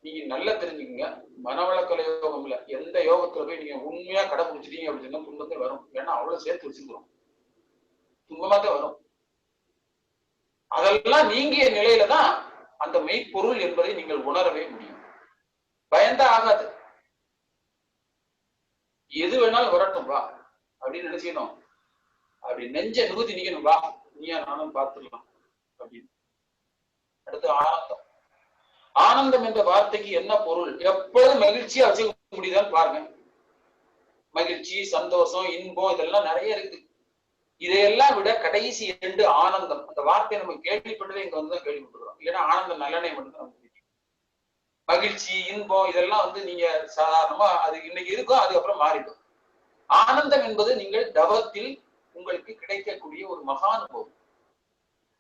நீங்க நல்லா தெரிஞ்சுக்கங்க, மனவளக்கலை யோகம் இல்ல, எந்த யோகத்துல போய் நீங்க உண்மையா கடைபிடிச்சிட்டீங்க அப்படின்னா துன்பத்தை வரும். ஏன்னா அவ்வளவு சேர்த்து வச்சுக்கிறோம், துன்பமா தான் வரும். அதெல்லாம் நீங்கிய நிலையில தான் அந்த மெய்ப்பொருள் என்பதை நீங்கள் உணரவே முடியும். பயந்தா ஆகாது, எது வேணாலும் வரட்டும் வா அப்படின்னு நினைச்சணும். அப்படி நெஞ்ச நிறுத்தி நிக்கணும், வா நீயா நானும் பார்த்துடலாம் அப்படின்னு. அடுத்து ஆனந்தம். ஆனந்தம் என்ற வார்த்தைக்கு என்ன பொருள்? எப்பொழுதும் மகிழ்ச்சியா வச்சுக்க முடியுதான்னு பாருங்க. மகிழ்ச்சி, சந்தோஷம், இன்பம் இதெல்லாம் நிறைய இருக்கு. இதையெல்லாம் விட கடைசி 2 ஆனந்தம். அந்த வார்த்தையை நம்ம கேள்விப்பட்டதே இங்க வந்துதான் கேள்விப்பட்டுக்கிறோம். ஏன்னா ஆனந்தம் நல்லெண்ணெய் மட்டும்தான் நமக்கு தெரியும். மகிழ்ச்சி, இன்பம் இதெல்லாம் வந்து நீங்க சாதாரணமா அது இன்னைக்கு இருக்கும், அதுக்கப்புறம் மாறிடும். ஆனந்தம் என்பது நீங்கள் தவத்தில் உங்களுக்கு கிடைக்கக்கூடிய ஒரு மகானுபவம்.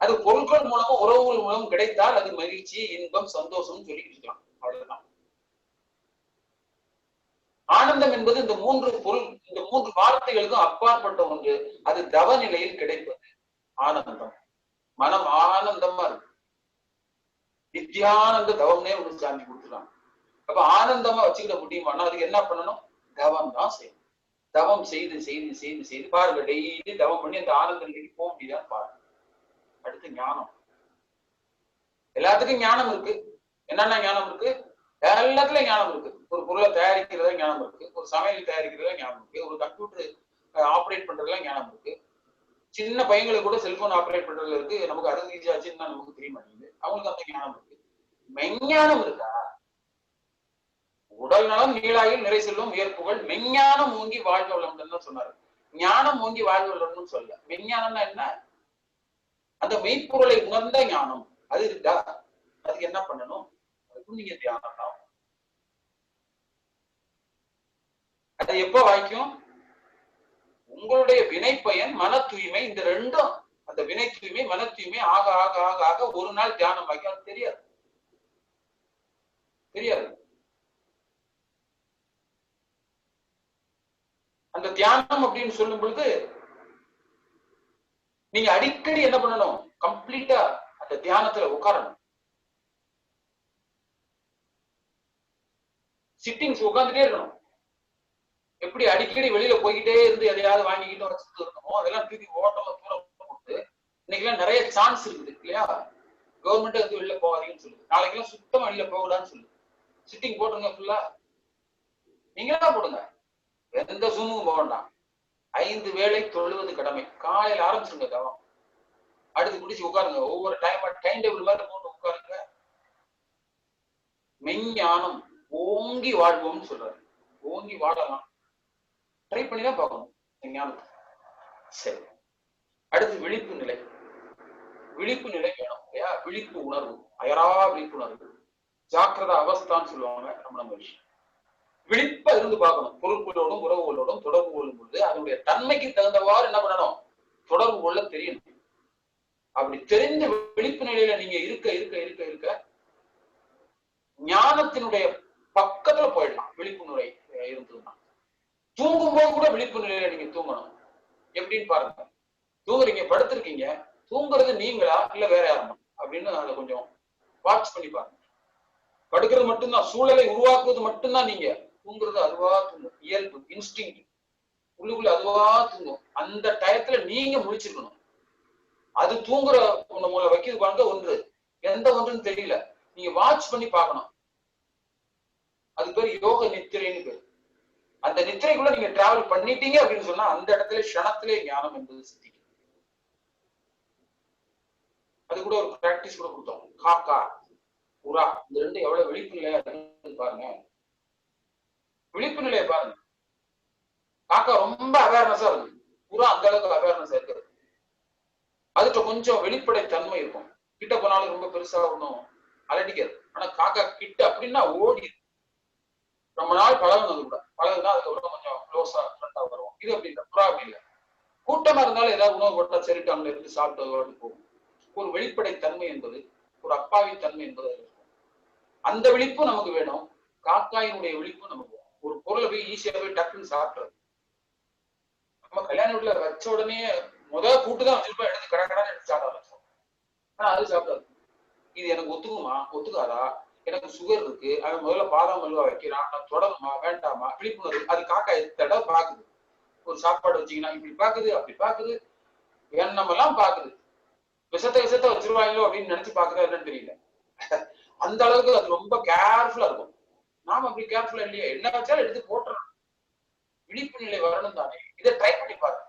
அது பொருட்கள் மூலமும் உறவுகள் மூலம் கிடைத்தால் அது மகிழ்ச்சி, இன்பம், சந்தோஷம் சொல்லிக்கிட்டு இருக்கலாம். அவ்வளவுதான். ஆனந்தம் என்பது இந்த 3 பொருள், இந்த 3 வார்த்தைகளுக்கும் அப்பாற்பட்ட ஒன்று. அது தவ நிலையில் கிடைப்பது ஆனந்தம். மனம் ஆனந்தமா இருக்கு. நித்தியானந்த தவம்னே ஒன்று சாந்தி கொடுத்துருக்காங்க. அப்ப ஆனந்தமா வச்சுக்கிட முடியுமானா அதுக்கு என்ன பண்ணணும்? தவம் தான் செய்யணும். தவம் செய்து செய்து செய்து செய்து பாருங்க, டெய்லி தவம் பண்ணி அந்த ஆனந்த நிலைக்கு போக முடியுதான்னு பாருங்க. அடுத்து ஞானம். எல்லாத்துக்கும் ஞானம் இருக்கு. என்னென்ன ஞானம் இருக்கு? எல்லாத்துலயும் ஞானம் இருக்கு. ஒரு பொருளை தயாரிக்கிறதா ஞானம் இருக்கு, ஒரு சமையல் தயாரிக்கிறதா ஞானம் இருக்கு, ஒரு கம்ப்யூட்டர் ஆப்ரேட் பண்றதுல ஞானம் இருக்கு. சின்ன பையங்களுக்கு கூட செல்போன் ஆப்ரேட் பண்றதுல இருக்கு. நமக்கு 60 ஆச்சுன்னு நமக்கு தெரிய மாட்டேங்குது. அவங்களுக்கு அந்த ஞானம் இருக்கு. மெஞ்ஞானம் இருக்கா? உடல் நலம் நீளாயில் நிறை செல்வம் உயர்ப்புகள் மெஞ்ஞானம் ஓங்கி வாழ்க வளம்னு சொன்னாரு. ஞானம் ஓங்கி வாழ்க வளம்னு சொல்ல. மெஞ்ஞானம்னா என்ன? அந்த மெய்ப்பொருளை உணர்ந்த ஞானம் அது இருக்கா? அதுக்கு என்ன பண்ணணும்? அதுக்கும் நீங்க தியானம் தான். அது எப்ப வாய்க்கும்? உங்களுடைய வினை பயன் மன தூய்மை, இந்த ரெண்டும், அந்த வினை தூய்மை மன தூய்மை ஆக ஆக ஆக ஆக ஒரு நாள் தியானம் வாய்க்கும். தெரியாது, தெரியாது. அந்த தியானம் அப்படின்னு சொல்லும் பொழுது நீங்க அடிக்கடி என்ன பண்ணணும்? கம்ப்ளீட்டா அந்த தியானத்துல உட்காரணும். சிட்டிங்ஸ் உட்கார்ந்துட்டே இருக்கணும். எப்படி அடிக்கடி வெளியில போய்கிட்டே இருந்து எதையாவது வாங்கிக்கிட்டு வச்சுட்டு இருக்கணுமோ அதெல்லாம் தூக்கி ஓட்டமா தூரம் போட்டு, இன்னைக்கு எல்லாம் நிறைய சான்ஸ் இருக்குது இல்லையா? கவர்மெண்ட் வந்து வெளில போகாதீங்கன்னு சொல்லுது. நாளைக்கு எல்லாம் சுத்தமா வெளியில போகலான்னு சொல்லுது. சிட்டிங் போட்டுருங்க ஃபுல்லா. நீங்க தான் போடுங்க, எந்த ஜூமும் போக வேண்டாம். 5 வேளை தொழுவது கடமை. காலையில ஆரம்பிச்சுங்க தவம், அடுத்து குடிச்சு உட்காருங்க. ஒவ்வொரு டைம் டேபிள் மாதிரி போட்டு உட்காருங்க. மெஞ்ஞானம் ஓங்கி வாழ்வோம்னு சொல்றாரு. ஓங்கி வாழலாம். ட்ரை பண்ணி தான் பார்க்கணும் ஞானத்தை. சரி, அடுத்து விழிப்பு நிலை. விழிப்பு நிலை வேணும் இல்லையா? விழிப்பு உணர்வு, அயரா விழிப்புணர்வு, ஜாக்கிரத அவஸ்தான்னு சொல்லுவாங்க நம்ம விஷயம். விழிப்பா இருந்து பார்க்கணும். பொருட்களோடும் உறவுகளோடும் தொடர்பு கொள்ளும் பொழுது அதனுடைய தன்மைக்கு தகுந்தவாறு என்ன பண்ணணும்? தொடர்பு கொள்ள தெரியணும். அப்படி தெரிந்த விழிப்பு நிலையில நீங்க இருக்க இருக்க இருக்க இருக்க ஞானத்தினுடைய பக்கத்துல போயிடலாம். விழிப்பு நிலை இருந்ததுன்னா தூங்கும் போது கூட விழிப்பு நிலையில நீங்க தூங்கணும். எப்படின்னு பாருங்க. தூங்குறீங்க, படுத்திருக்கீங்க, தூங்குறது நீங்களா இல்ல வேற யாரும் அப்படின்னு அதை கொஞ்சம் வாட்ச் பண்ணி பாருங்க. படுக்கிறது மட்டும்தான், சூழலை உருவாக்குவது மட்டும்தான் நீங்க. தூங்குறது அதுவா தூங்கும். இயல்பு, இன்ஸ்டிங் உள்ளுக்குள்ள அதுவா தூங்கும். அந்த டயத்துல நீங்க முடிச்சிருக்கணும். அது தூங்குற உங்களை வைக்கிறது பாருங்க. ஒன்று எந்த ஒன்றுன்னு தெரியல, நீங்க வாட்ச் பண்ணி பார்க்கணும். அது பேர் யோக நித்திரைன்னு பேர். அந்த நித்திரைக்குள்ள நீங்க டிராவல் பண்ணிட்டீங்க அப்படின்னு சொன்னா அந்த இடத்துல க்ஷணத்திலே ஞானம் என்பது சித்திக்கும். அது கூட ஒரு பிராக்டிஸ் கூட கொடுத்தோம். காக்கா புறா இந்த ரெண்டு எவ்வளவு விழிப்பு நிலையா இருக்குன்னு பாருங்க. விழிப்பு நிலையை பாருங்க. காக்கா ரொம்ப அவேர்னஸா இருக்கு, புறா அந்த அளவுக்கு அவேர்னஸா இருக்குது. அதுக்கு கொஞ்சம் வெளிப்படை தன்மை இருக்கும். கிட்ட போனாலும் ரொம்ப பெருசா ஒன்றும் அலட்டிக்காது. ஆனா காக்கா கிட்ட அப்படின்னா ஓடி ரொம்ப நாள் பழகுனது கூட பழகுனா அதுக்கப்புறம் கொஞ்சம் க்ளோஸா ஃப்ரெண்டா வரும். இது அப்படி இல்லை. புறா அப்படி இல்லை. கூட்டமா இருந்தாலும் ஏதாவது உணவு போட்டா சரிட்டு அங்க இருந்து சாப்பிட்டு போகும். ஒரு வெளிப்படை தன்மை என்பது, ஒரு அப்பாவி தன்மை என்பது இருக்கும். அந்த விழிப்பு நமக்கு வேணும். காக்காயினுடைய விழிப்பு நமக்கு வேணும். ஒரு பொருளை போய் ஈஸியா போய் டக்குன்னு சாப்பிடுறது. நம்ம கல்யாண வீட்டுல வச்ச உடனே முதல் கூட்டுதான் வச்சிருப்போம், எடுத்து கடற்கடான்னு எடுத்து சாப்பிட ஆரம்பிச்சோம். ஆனா அது சாப்பிடாது. இது எனக்கு ஒத்துக்குமா ஒத்துக்காதா, எனக்கு சுகர் இருக்கு, அவன் முதல்ல பாதாம் அல்வா வைக்கிறான், நான் தொடருமா வேண்டாமா, விழிப்புணர்வு. அது காக்கா தடவை பாக்குது. ஒரு சாப்பாடு வச்சீங்கன்னா இப்படி பாக்குது, அப்படி பாக்குது, எண்ணமெல்லாம் பாக்குது. விஷத்தை வச்சிருவாங்களோ அப்படின்னு நினைச்சு பாக்குறது என்னன்னு தெரியல. அந்த அளவுக்கு அது ரொம்ப கேர்ஃபுல்லா இருக்கும். நாம அப்படி கேர்ஃபுல்லா இல்லையா? என்ன வச்சாலும் எடுத்து போட்டுறோம். விழிப்பு நிலை வரணும் தானே. இதை ட்ரை பண்ணி பாருங்க.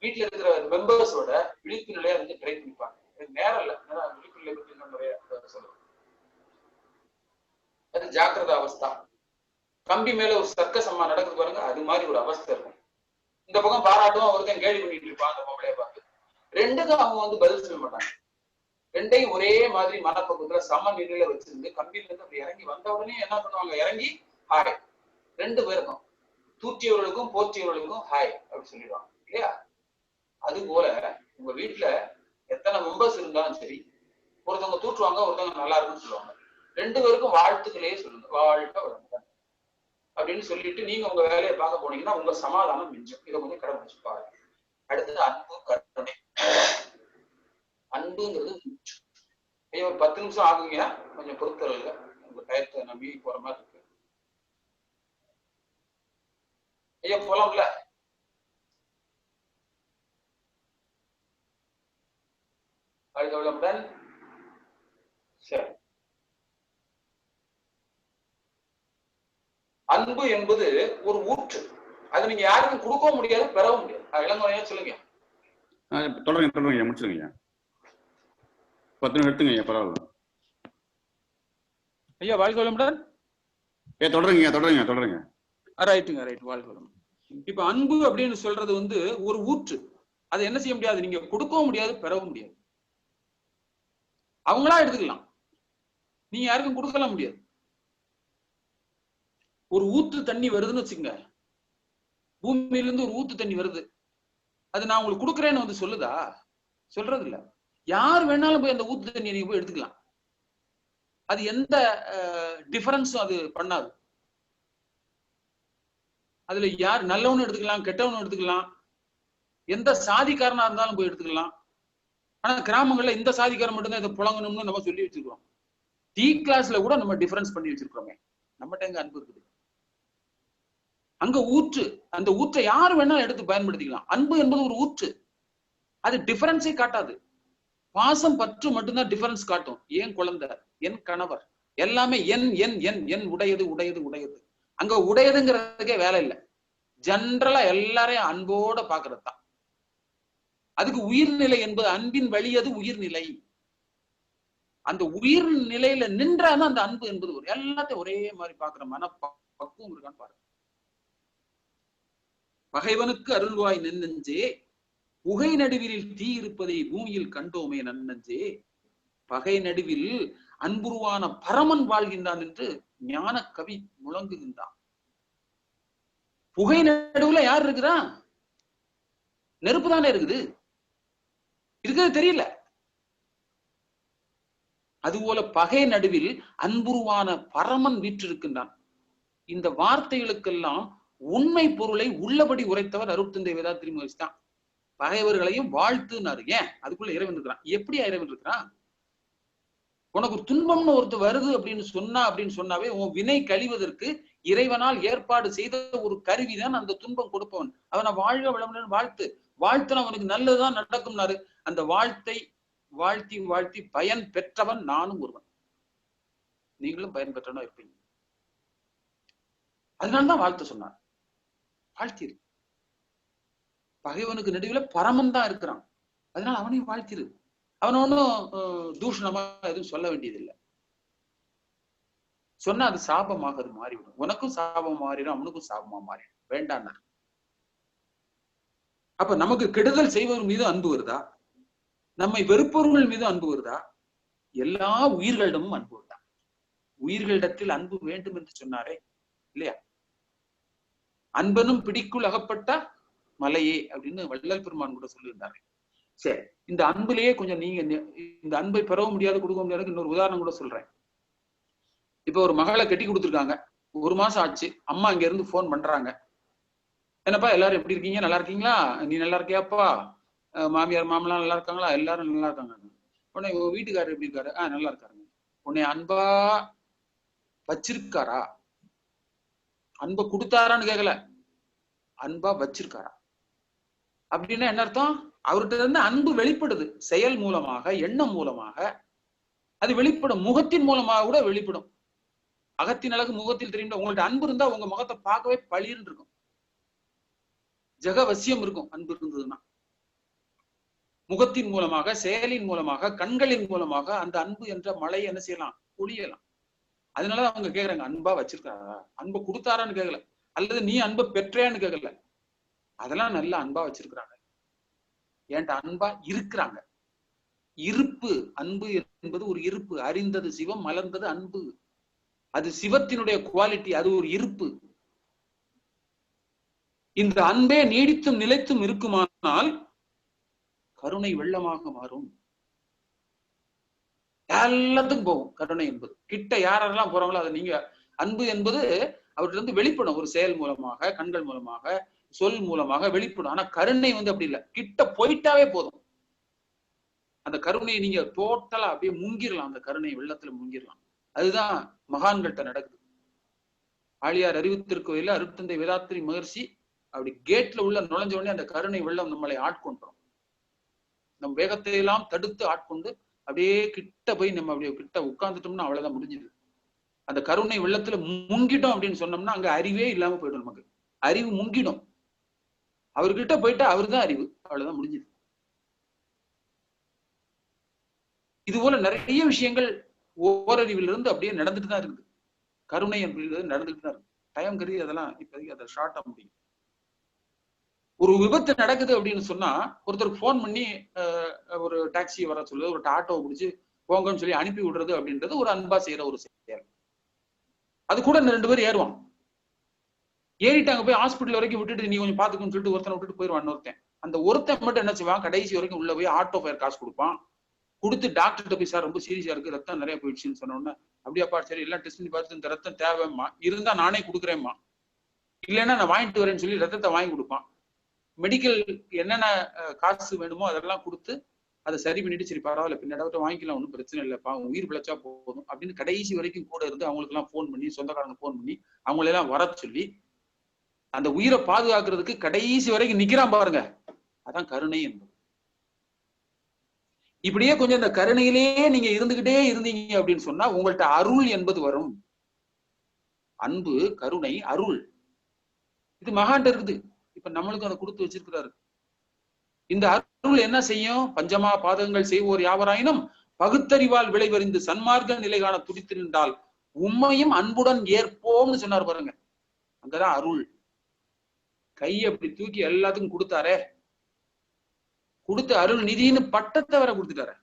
வீட்டுல இருக்கிற மெம்பர்ஸோட விழிப்பு நிலையை வந்து ட்ரை பண்ணி பாருங்க. எனக்கு நேரம் இல்லை, விழிப்பு நிலை பற்றி நிறைய சொல்லுவேன். அது ஜாக்கிரத அவஸ்தா. கம்பி மேல ஒரு சர்க்கஸ் அம்மா நடக்குது பாருங்க, அது மாதிரி ஒரு அவஸ்தை இருக்கும். இந்த பக்கம் பாராட்டும், ஒருத்தன் கேள்வி பண்ணிட்டு இருப்பான் அந்த பொம்பளைய பார்த்து. ரெண்டுக்கும் அவங்க வந்து பதில் சொல்ல மாட்டாங்க. ரெண்டையும் ஒரே மாதிரி மனப்பக்குவத்துல சம நிலையில வச்சிருந்து கம்பியில இருந்து அப்படி இறங்கி வந்த உடனே என்ன பண்ணுவாங்க? இறங்கி ஹாய். ரெண்டு பேருக்கும், தூற்றியவர்களுக்கும் போற்றியவர்களுக்கும் ஹாய் அப்படி சொல்லிடுவாங்க இல்லையா? அது போல உங்க வீட்டுல எத்தனை மெம்பர்ஸ் இருந்தாலும் சரி, ஒருத்தவங்க தூற்றுவாங்க, ஒருத்தவங்க நல்லா இருக்குன்னு சொல்லுவாங்க. ரெண்டு பேருக்கும் வாழ்த்துக்களே சொல்லுங்க. வாழ்க்கை வளங்க அப்படின்னு சொல்லிட்டு நீங்க உங்க வேலையை பார்க்க போனீங்கன்னா உங்க சமாதானம் மிஞ்சும். இதை கொஞ்சம் கடைபிடிச்சு பாருங்க. அடுத்தது அன்பு, கருணை. அன்புங்கிறது ஐயா ஒரு 10 நிமிஷம் ஆகுங்க, கொஞ்சம் பொறுத்தரல. உங்க டயத்தை நான் மீறி போற மாதிரி இருக்கு. ஐயா போலாம்ல? அதுக்கு சரி. அன்பு என்பது ஒரு ஊற்று. அது நீங்க யாருக்கும் கொடுக்கவும் முடியாது, பெறவும் முடியாது. இளங்கோனையா சொல்லுங்க. தொடருங்க முடிச்சுருங்க. 10 நிமிஷம் எடுத்துங்க ஐயா, பரவாயில்ல ஐயா. வாழ்க வளமுடன். தொடருங்க. ரைட்டுங்க, ரைட். வாழ்க வளமுடன். இப்ப அன்பு அப்படின்னு சொல்றது வந்து ஒரு ஊற்று. அதை என்ன செய்ய முடியாது, நீங்க கொடுக்கவும் முடியாது, பெறவும் முடியாது. அவங்களா எடுத்துக்கலாம், நீங்க யாருக்கும் கொடுக்கலாம் முடியாது. ஒரு ஊற்று தண்ணி வருதுன்னு வச்சுக்கோங்க, பூமியில இருந்து ஒரு ஊத்து தண்ணி வருது, அது நான் உங்களுக்கு கொடுக்குறேன்னு வந்து சொல்லுதா? சொல்றது இல்ல. யார் வேணாலும் போய் அந்த ஊத்து தண்ணியை நீங்க போய் எடுத்துக்கலாம். அது எந்த டிஃபரன்ஸும் அது பண்ணாது. அதுல யார் நல்லவனும் எடுத்துக்கலாம், கெட்டவனும் எடுத்துக்கலாம், எந்த சாதிக்காரனா இருந்தாலும் போய் எடுத்துக்கலாம். ஆனா கிராமங்கள்ல இந்த சாதிக்காரன் மட்டும்தான் இதை புழங்கணும்னு நம்ம சொல்லி வச்சிருக்கோம். டீ கிளாஸ்ல கூட நம்ம டிஃபரன்ஸ் பண்ணி வச்சிருக்கிறோமே. நம்மகிட்ட எங்க அன்பு இருக்குது? அங்க ஊற்று, அந்த ஊற்றை யார் வேணாலும் எடுத்து பயன்படுத்திக்கலாம். அன்பு என்பது ஒரு ஊற்று, அது டிஃபரன்ஸே காட்டாது. பாசம் பற்று மட்டும்தான் டிஃபரன்ஸ் காட்டும். என் குழந்தை, என் கணவர், எல்லாமே என் என் என் என் உடையது உடையது உடையது. அங்க உடையதுங்கிறதுக்கே வேலை இல்லை. ஜென்ரலா எல்லாரையும் அன்போட பாக்குறது தான். அதுக்கு உயிர்நிலை என்பது அன்பின் வழியது உயிர்நிலை. அந்த உயிர் நிலையில நின்றாதான் அந்த அன்பு என்பது எல்லாத்தையும் ஒரே மாதிரி பாக்குற மனப்பக்குவம் இருக்கான்னு பாருங்க. பகைவனுக்கு அருள்வாய் நெஞ்சே, புகை நடுவில் தீ இருப்பதை பூமியில் கண்டோமே நன்னஞ்சே, பகை நடுவில் அன்புருவான பரமன் வாழ்கின்றான் என்று ஞான கவி முழங்குகின்றான். புகை நடுவுல யார் இருக்கிறா? நெருப்பு தானே இருக்குது, இருக்கிறது தெரியல. அதுபோல பகை நடுவில் அன்புருவான பரமன் வீற்றிருக்கின்றான். இந்த வார்த்தைகளுக்கெல்லாம் உண்மை பொருளை உள்ளபடி உரைத்தவர் அருட்தந்தை வேதாத்திரி மகரிஷி தான். பகைவர்களையும் வாழ்த்துனாரு. ஏன்? அதுக்குள்ள இறைவன் இருக்கிறான். எப்படி இறைவன் இருக்கிறான்? உனக்கு ஒரு துன்பம்னு ஒருத்தர் வருது அப்படின்னு சொன்னாவே உன் வினை கழிவதற்கு இறைவனால் ஏற்பாடு செய்த ஒரு கருவிதான் அந்த துன்பம் கொடுப்பவன். அவனை வாழ்க வளமுடன் வாழ்த்துனா அவனுக்கு நல்லதுதான் நடக்கும்னாரு. அந்த வாழ்த்தை வாழ்த்தி வாழ்த்தி பயன் பெற்றவன் நானும் ஒருவன். நீங்களும் பயன் பெற்றவனா இருப்பீங்க. அதனால்தான் வாழ்த்து சொன்னார். வாழ்த்திரு. பகைவனுக்கு நடுவில் பரமன் தான் இருக்கிறான். அதனால அவனையும் வாழ்த்திரு. அவன ஒன்னும் தூஷணமா எதுவும் சொல்ல வேண்டியதில்லை. சொன்னா அது சாபமாக அது மாறிவிடும். உனக்கும் சாபம் மாறிடும், அவனுக்கும் சாபமா மாறிடும். வேண்டாம். அப்ப நமக்கு கெடுதல் செய்வதன் மீது அன்பு வருதா? நம்மை வெறுப்பவர்கள் மீது அன்பு வருதா? எல்லா உயிர்களிடமும் அன்பு வருதா? உயிர்களிடத்தில் அன்பு வேண்டும் என்று சொன்னாரே இல்லையா? அன்பனும் பிடிக்குள் அகப்பட்ட மலையே அப்படின்னு வள்ளல் பெருமான் கூட சொல்லியிருந்தாரு. சரி, இந்த அன்புலயே கொஞ்சம் நீங்க இந்த அன்பை பெறவும் முடியாது, கொடுக்க முடியாது. இன்னொரு உதாரணம் கூட சொல்றேன். இப்ப ஒரு மகளை கட்டி கொடுத்துருக்காங்க, 1 மாசம் ஆச்சு. அம்மா இங்க இருந்து போன் பண்றாங்க. என்னப்பா எல்லாரும் எப்படி இருக்கீங்க? நல்லா இருக்கீங்களா? நீ நல்லா இருக்கியாப்பா? மாமியார் மாமலாம் நல்லா இருக்காங்களா? எல்லாரும் நல்லா இருக்காங்க. உடனே வீட்டுக்காரர் எப்படி இருக்காரு? நல்லா இருக்காருங்க. உன்னை அன்பா வச்சிருக்காரா? அன்பை கொடுத்தாரான்னு கேட்கல, அன்பா வச்சிருக்காரா அப்படின்னா என்ன அர்த்தம்? அவர்கிட்ட இருந்து அன்பு வெளிப்படுது. செயல் மூலமாக, எண்ணம் மூலமாக அது வெளிப்படும். முகத்தின் மூலமாக கூட வெளிப்படும். அகத்தின் அழகு முகத்தில் தெரியும். உங்கள்ட்ட அன்பு இருந்தா உங்க முகத்தை பார்க்கவே பளிர்ன்னு இருக்கும். ஜெகவசியம் இருக்கும் அன்பு இருந்ததுன்னா. முகத்தின் மூலமாக, செயலின் மூலமாக, கண்களின் மூலமாக அந்த அன்பு என்ற மழை என்ன செய்யலாம்? பொழியலாம். அதனாலதான் அவங்க கேக்குறாங்க, அன்பா வச்சிருக்காரா? அன்பை கொடுத்தாரான்னு கேட்கல, அல்லது நீ அன்பை பெற்றையான்னு கேட்கல. அதெல்லாம் நல்ல அன்பா வச்சிருக்கிறாங்க. ஏன்ட்ட அன்பா இருக்கிறாங்க. இருப்பு, அன்பு என்பது ஒரு இருப்பு. அறிந்தது சிவம், மலர்ந்தது அன்பு. அது சிவத்தினுடைய குவாலிட்டி, அது ஒரு இருப்பு. இந்த அன்பே நீடித்தும் நிலைத்தும் இருக்குமானால் கருணை வெள்ளமாக மாறும். எல்லாத்துக்கும் போகும் கருணை என்பது. கிட்ட யாரெல்லாம் போறாங்களோ அதை நீங்க அன்பு என்பது அவர்கிட்ட இருந்து வெளிப்படும். ஒரு செயல் மூலமாக, கண்கள் மூலமாக, சொல் மூலமாக வெளிப்படும். ஆனா கருணை அப்படி இல்லை. கிட்ட போயிட்டாவே போதும். அந்த கருணையை நீங்க டோட்டலா அப்படியே முங்கிடலாம். அந்த கருணை வெள்ளத்துல முங்கிடலாம். அதுதான் மகான்கள்கிட்ட நடக்குது. ஆழியார் அறிவுத்திருக்கோயில அருட்தந்தை வேதாத்திரி மகரிஷி அப்படி கேட்ல உள்ள நுழைஞ்ச உடனே அந்த கருணை வெள்ளம் நம்மளை ஆட்கொண்டோம். நம் வேகத்தை எல்லாம் தடுத்து ஆட்கொண்டு அப்படியே கிட்ட போய் நம்ம அப்படியே கிட்ட உட்கார்ந்துட்டோம்னா அவ்வளவுதான் முடிஞ்சுது. அந்த கருணை வெள்ளத்துல முங்கிட்டோம் அப்படின்னு சொன்னோம்னா அங்க அறிவே இல்லாம போயிடும். நமக்கு அறிவு முங்கிடும். அவர்கிட்ட போயிட்டா அவருதான் அறிவு. அவ்வளவுதான் முடிஞ்சுது. இது போல நிறைய விஷயங்கள் ஓரறிவிலிருந்து அப்படியே நடந்துட்டு தான் இருக்குது. கருணை அப்படின்றது நடந்துட்டு தான் இருக்கு. டைம் கருதி அதெல்லாம் இப்போதைக்கு அதை ஷார்ட்டா முடியும். ஒரு விபத்து நடக்குது அப்படின்னு சொன்னா ஒருத்தருக்கு போன் பண்ணி ஒரு டாக்ஸி வர சொல்லுது, ஒரு ஆட்டோவை பிடிச்சி போங்கன்னு சொல்லி அனுப்பி விடுறது அப்படின்றது ஒரு அன்பா செய்யற ஒரு செயல். அது கூட 2 பேர் ஏறுவான். ஏறிட்டாங்க, போய் ஹாஸ்பிட்டல் வரைக்கும் விட்டுட்டு நீ கொஞ்சம் பாத்துக்கணும்னு சொல்லிட்டு ஒருத்தனை விட்டுட்டு போயிடுவான். ஒருத்தன் அந்த ஒருத்தன் மட்டும் என்ன செய்வான், கடைசி வரைக்கும் உள்ள போய் ஆட்டோ ஃபேர் காசு கொடுப்பான். கொடுத்து டாக்டர்கிட்ட போய், சார் ரொம்ப சீரியஸா இருக்கு, ரத்தம் நிறைய போயிடுச்சுன்னு சொன்னோன்னா, அப்படியாப்பா சரி எல்லாம் டெஸ்ட் பண்ணி பார்த்துட்டு இந்த ரத்தம் தேவைம்மா, இருந்தா நானே கொடுக்குறேம்மா, இல்லைன்னா நான் வாங்கிட்டு வரேன்னு சொல்லி ரத்தத்தை வாங்கி கொடுப்பான். மெடிக்கல் என்னென்ன காசு வேணுமோ அதெல்லாம் கொடுத்து அதை சரி பண்ணிட்டு, சரி பரவாயில்ல பின்னாடி வாங்கிக்கலாம், ஒன்றும் பிரச்சனை இல்லைப்பா, உயிர் பிழைச்சா போதும் அப்படின்னு கடைசி வரைக்கும் கூட இருந்து அவங்களுக்கு எல்லாம் போன் பண்ணி, சொந்தக்காரங்க போன் பண்ணி அவங்களெல்லாம் வர சொல்லி அந்த உயிரை பாதுகாக்கிறதுக்கு கடைசி வரைக்கும் நிக்கிறான் பாருங்க. அதான் கருணை என்பது. இப்படியே கொஞ்சம் இந்த கருணையிலேயே நீங்க இருந்துகிட்டே இருந்தீங்க அப்படின்னு சொன்னா உங்கள்ட்ட அருள் என்பது வரும். அன்பு, கருணை, அருள் இது மகான்ட்ட இருக்குது. இப்ப நம்மளுக்கும் அதை கொடுத்து வச்சிருக்கிறாரு. இந்த அருள் என்ன செய்யும்? பஞ்சமா பாதகங்கள் செய்வோர் யாவராயினும் பகுத்தறிவால் விளைவறிந்து சன்மார்க்க நிலை காண துடித்து நின்றால் உண்மையும் அன்புடன் ஏற்போம்னு சொன்னார் பாருங்க. அங்கதான் அருள். கையை அப்படி தூக்கி எல்லாத்துக்கும் கொடுத்தாரே, கொடுத்து அருள் நிதின்னு பட்டத்தை வர கொடுத்துட்டாரு.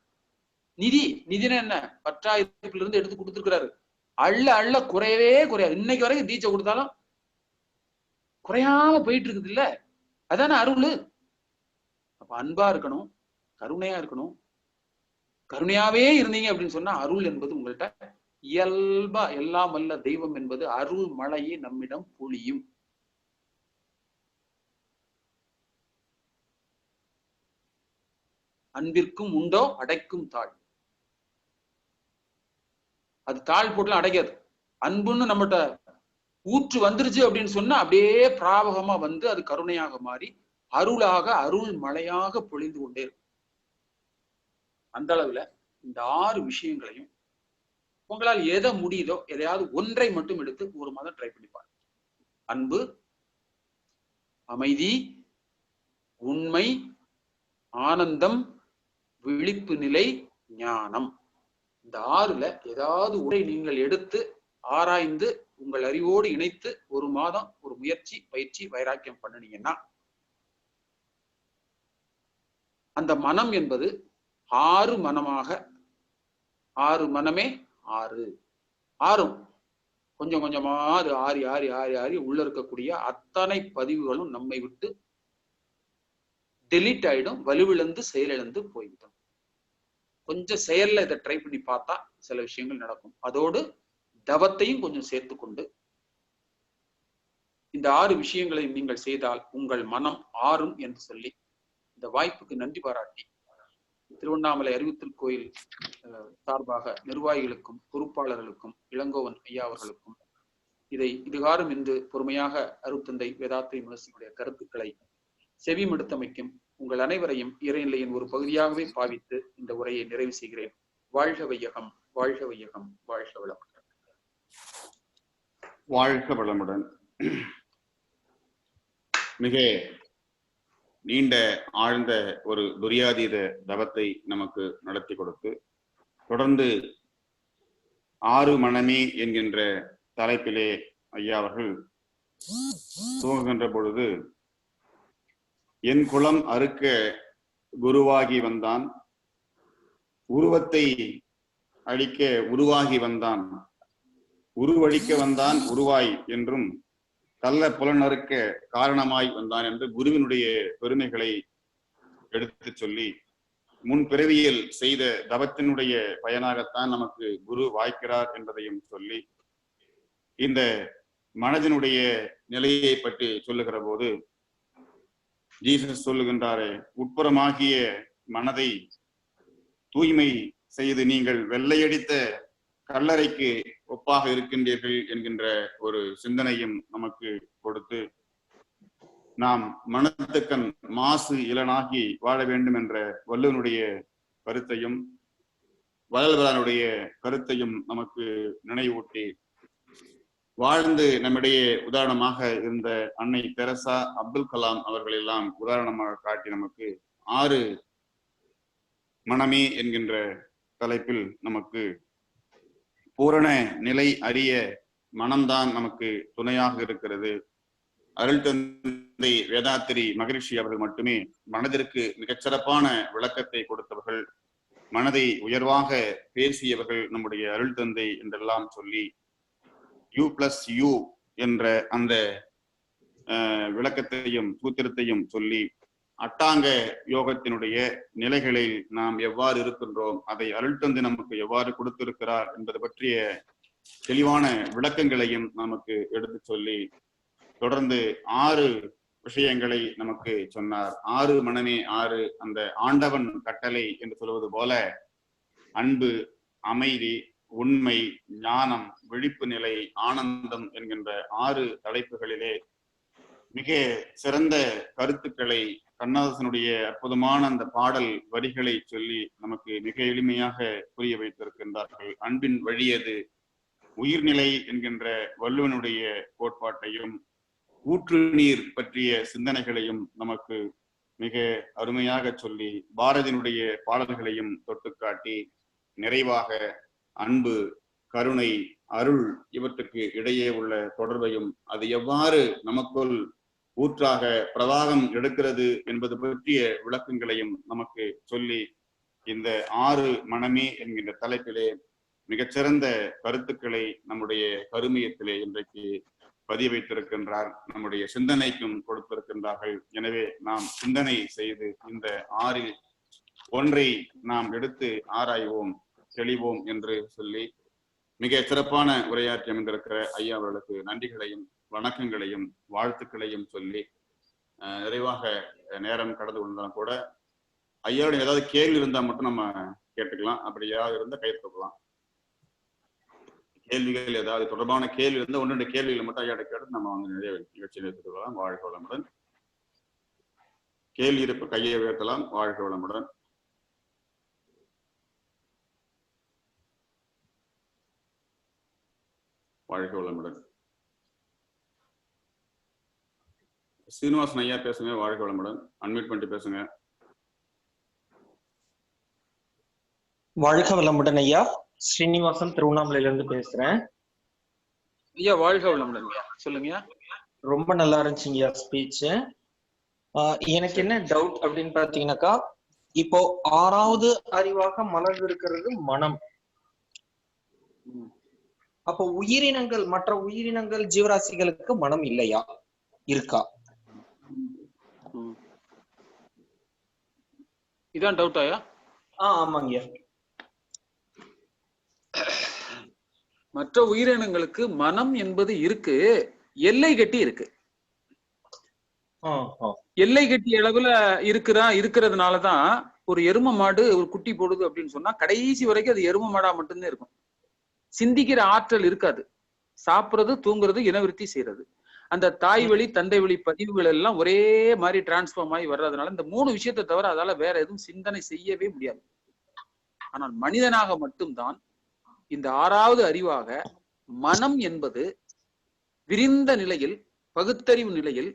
நிதினா என்ன? பற்றாயிரத்துல இருந்து எடுத்து கொடுத்துருக்கிறாரு. அள்ள அள்ள குறையவே குறையாது. இன்னைக்கு வரைக்கும் தீட்சை கொடுத்தாலும் குறையாம போயிட்டு இருக்குது இல்ல, அதானே அருள். அப்ப அன்பா இருக்கணும், கருணையா இருக்கணும். கருணையாவே இருந்தீங்க அப்படின்னு சொன்னா அருள் என்பது உங்கள்கிட்ட இயல்பா, எல்லாம் வல்ல தெய்வம் என்பது அருள் மழையை நம்மிடம் பொழியும். அன்பிற்கும் உண்டோ அடைக்கும் தாழ். அது தாழ் போட்டுலாம் அடைக்காது. அன்புன்னு நம்மகிட்ட ஊற்று வந்துருச்சு அப்படின்னு சொன்னா அப்படியே பிராபகமா வந்து அது கருணையாக மாறி அருளாக, அருள் மழையாக பொழிந்து கொண்டே இருக்கும். அந்த அளவுல இந்த 6 விஷயங்களையும் உங்களால் எதை முடியுதோ எதையாவது ஒன்றை மட்டும் எடுத்து ஒரு மாதம் ட்ரை பண்ணி பாருங்க. அன்பு, அமைதி, உண்மை, ஆனந்தம், விழிப்பு நிலை, ஞானம். இந்த 6ல ஏதாவது ஒன்றை நீங்கள் எடுத்து ஆராய்ந்து உங்கள் அறிவோடு இணைத்து ஒரு மாதம் ஒரு முயற்சி, பயிற்சி, வைராக்கியம் பண்ணினீங்கன்னா அந்த மனம் என்பது 6 மனமாக, 6 மனமே 6 ஆறும் கொஞ்சம் கொஞ்சமா அது ஆறி ஆறி ஆறி ஆறி உள்ள இருக்கக்கூடிய அத்தனை பதிவுகளும் நம்மை விட்டு டெலீட் ஆயிடும், வலுவிழந்து செயலிழந்து போய்விடும். கொஞ்சம் செயல்ல இதை ட்ரை பண்ணி பார்த்தா சில விஷயங்கள் நடக்கும். அதோடு தவத்தையும் கொஞ்சம் சேர்த்து கொண்டு இந்த 6 விஷயங்களை நீங்கள் செய்தால் உங்கள் மனம் ஆறும் என்று சொல்லி இந்த வாய்ப்புக்கு நன்றி பாராட்டி திருவண்ணாமலை அறிவுத்தல் கோயில் சார்பாக நிர்வாகிகளுக்கும் பொறுப்பாளர்களுக்கும் இளங்கோவன் ஐயா அவர்களுக்கும் இதை இதுகாரும் என்று பொறுமையாக அருட்தந்தை வேதாத்ரி மகர்ஷியுடைய கருத்துக்களை செவிமடுத்தமைக்கும் உங்கள் அனைவரையும் இறைநிலையின் ஒரு பகுதியாகவே பாவித்து இந்த உரையை நிறைவு செய்கிறேன். வாழ்க வையகம், வாழ்க வையகம், வாழ்க வளமுடன். வாழ்க வளமுடன். மிக நீண்ட ஆழ்ந்த ஒரு துரியாதீத தவத்தை நமக்கு நடத்தி கொடுத்து தொடர்ந்து 6 மனமே என்கின்ற தலைப்பிலே ஐயா அவர்கள் துவங்குகின்ற பொழுது, என் குலம் அறுக்க குருவாகி வந்தான், உருவத்தை அழிக்க உருவாகி வந்தான், உருவழிக்க வந்தான் உருவாய் என்றும் கள்ள புலனறுக்க காரணமாய் வந்தான் என்று குருவினுடைய பெருமைகளை எடுத்து சொல்லி, முன் பிறவியில் செய்த தவத்தினுடைய பயனாகத்தான் நமக்கு குரு வாய்க்கிறார் என்பதையும் சொல்லி, இந்த மனதினுடைய நிலையை பற்றி சொல்லுகிற போது ஜீசஸ் சொல்லுகின்றாரே, உட்புறமாகிய மனதை தூய்மை செய்து நீங்கள் வெள்ளையடித்த கல்லறைக்கு ஒப்பாக இருக்கின்றீர்கள் என்கின்ற ஒரு சிந்தனையும் நமக்கு கொடுத்து, நாம் மனத்துக்கண் மாசு இளனாகி வாழ வேண்டும் என்ற வள்ளுவனுடைய கருத்தையும் வள்ளல்வரானுடைய கருத்தையும் நமக்கு நினைவூட்டி, வாழ்ந்து நம்மிடையே உதாரணமாக இருந்த அன்னை தெரசா, அப்துல் கலாம் அவர்களெல்லாம் உதாரணமாக காட்டி நமக்கு 6 மனமே என்கின்ற தலைப்பில் நமக்கு பூரண நிலை அறிய மனம்தான் நமக்கு துணையாக இருக்கிறது. அருள் தந்தை வேதாத்திரி மகரிஷி அவர்கள் மட்டுமே மனதிற்கு மிகச்சிறப்பான விளக்கத்தை கொடுத்தவர்கள், மனதை உயர்வாக பேசியவர்கள் நம்முடைய அருள் தந்தை என்றெல்லாம் சொல்லி, U+U என்ற அந்த விளக்கத்தையும் சூத்திரத்தையும் சொல்லி, அட்டாங்க யோகத்தினுடைய நிலைகளில் நாம் எவ்வாறு இருக்கின்றோம், அதை அருள் தந்தை நமக்கு எவ்வாறு கொடுத்திருக்கிறார் என்பது பற்றிய தெளிவான விளக்கங்களையும் நமக்கு எடுத்து சொல்லி, தொடர்ந்து 6 விஷயங்களை நமக்கு சொன்னார். 6 மனமே 6, அந்த ஆண்டவன் கட்டளை என்று சொல்வது போல அன்பு, அமைதி, உண்மை, ஞானம், விழிப்பு நிலை, ஆனந்தம் என்கின்ற 6 தலைப்புகளிலே மிக சிறந்த கருத்துக்களை கண்ணதாசனுடைய அற்புதமான அந்த பாடல் வரிகளை சொல்லி நமக்கு மிக எளிமையாக புரிய வைத்திருக்கின்றார்கள். அன்பின் வழியது உயிர்நிலை என்கின்ற வள்ளுவனுடைய கோட்பாட்டையும் ஊற்று நீர் பற்றிய சிந்தனைகளையும் நமக்கு மிக அருமையாக சொல்லி, பாரதியினுடைய பாடல்களையும் தொட்டுக்காட்டி நிறைவாக அன்பு, கருணை, அருள் இவற்றுக்கு இடையே உள்ள தொடர்பையும் அது எவ்வாறு நமக்குள் ஊற்றாக பிரவாகம் எடுக்கிறது என்பது பற்றிய விளக்கங்களையும் நமக்கு சொல்லி இந்த 6 மனமே என்கின்ற தலைப்பிலே மிகச்சிறந்த கருத்துக்களை நம்முடைய கருமையத்திலே இன்றைக்கு பதிய வைத்திருக்கின்றார். நம்முடைய சிந்தனைக்கும் கொடுத்திருக்கின்றார்கள். எனவே நாம் சிந்தனை செய்து இந்த 6ல் ஒன்றை நாம் எடுத்து ஆராய்வோம், தெளிவோம் என்று சொல்லி மிக சிறப்பான உரையாற்றி அமைந்திருக்கிற ஐயா அவர்களுக்கு நன்றிகளையும் வணக்கங்களையும் வாழ்த்துக்களையும் சொல்லி நிறைவாக நேரம் கடந்து கொண்டாலும் கூட ஐயாவுடைய ஏதாவது கேள்வி இருந்தா மட்டும் நம்ம கேட்டுக்கலாம். அப்படி ஏதாவது இருந்தால் கை தூக்கலாம். கேள்விகள் ஏதாவது தொடர்பான கேள்வி இருந்தால் 1-2 கேள்விகளை மட்டும் ஐயாட்ட கேட்டு நம்ம வந்து நிறைய நிகழ்ச்சியில் எடுத்துக்கலாம். வாழ்க வளமுடன். கேள்வி இருப்பு கையை உயர்த்தலாம். வாழ்க வளமுடன். வாழ்க வளமுடன். சீனிவாசன் ஐயா பேசுங்க. வாழ்க வளமுடன். அன்மியூட் பண்ணிட்டு பேசுங்க. வாழ்க வளமுடன் ஐயா. ஸ்ரீனிவாசன் திருவண்ணாமலையில இருந்து பேசுறேன் ஐயா. வாழ்க வளமுடன் ஐயா. சொல்லுங்க. ரொம்ப நல்லா இருந்துச்சுங்கய்யா ஸ்பீச். எனக்கு என்ன டவுட் அப்படின்னு பாத்தீங்கன்னாக்கா, இப்போ 6வது அறிவாக மலர்ந்து இருக்கிறது மனம். அப்போ உயிரினங்கள், மற்ற உயிரினங்கள், ஜீவராசிகளுக்கு மனம் இல்லையா, இருக்கா? இதான் டவுட் ஐயா. ஆமாங்கய்யா. மற்ற உயிரினங்களுக்கு மனம் என்பது இருக்கு, எல்லை கட்டி இருக்கு. எல்லை கட்டி அளவுல இருக்கிறதுனாலதான் ஒரு எரும மாடு ஒரு குட்டி போடுது அப்படின்னு சொன்னா கடைசி வரைக்கும் அது எரும மாடா மட்டும்தான் இருக்கும். சிந்திக்கிற ஆற்றல் இருக்காது. சாப்பிடுறது, தூங்குறது, இனவிருத்தி செய்யறது, அந்த தாய் வழி தந்தை வழி பதிவுகள் எல்லாம் ஒரே மாதிரி டிரான்ஸ்ஃபார்ம் ஆகி வர்றதுனால இந்த 3 விஷயத்தை தவிர அதால வேற எதுவும் சிந்தனை செய்யவே முடியாது. ஆனால் மனிதனாக மட்டும்தான் இந்த 6வது அறிவாக மனம் என்பது விரிந்த நிலையில், பகுத்தறிவு நிலையில்,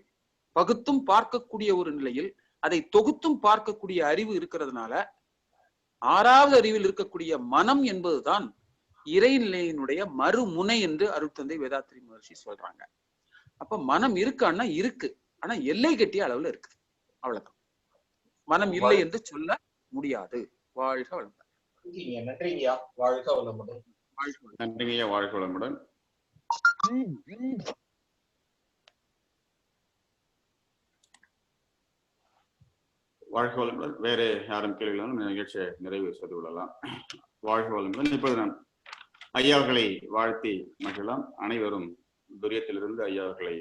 பகுத்தும் பார்க்கக்கூடிய ஒரு நிலையில், அதை தொகுத்தும் பார்க்கக்கூடிய அறிவு இருக்கிறதுனால 6வது அறிவில் இருக்கக்கூடிய மனம் என்பதுதான் இறைநிலையினுடைய மறுமுனை என்று அருட்தந்தை வேதாத்ரி மகர்ஷி சொல்றாங்க. அப்ப மனம் இருக்கான்னா இருக்கு, ஆனா எல்லை கட்டிய அளவுல இருக்கு. அவ்வளவுதான். மனம் இல்லை என்று சொல்ல முடியாது. வாழ்க வளமுடன். நன்றிங்கய்யா. வாழ்க வளமுடன். நன்றிங்கய்யா. வாழ்க வளமுடன். வாழ்க வளமுடன். வேற யாரும் கேள்விகளும் நிகழ்ச்சியை நிறைவு செய்து கொள்ளலாம். வாழ்க வளமுடன். இப்போது நான் ஐயாவர்களை வாழ்த்தி மகிழலாம். அனைவரும் துரியத்திலிருந்து ஐயாவர்களை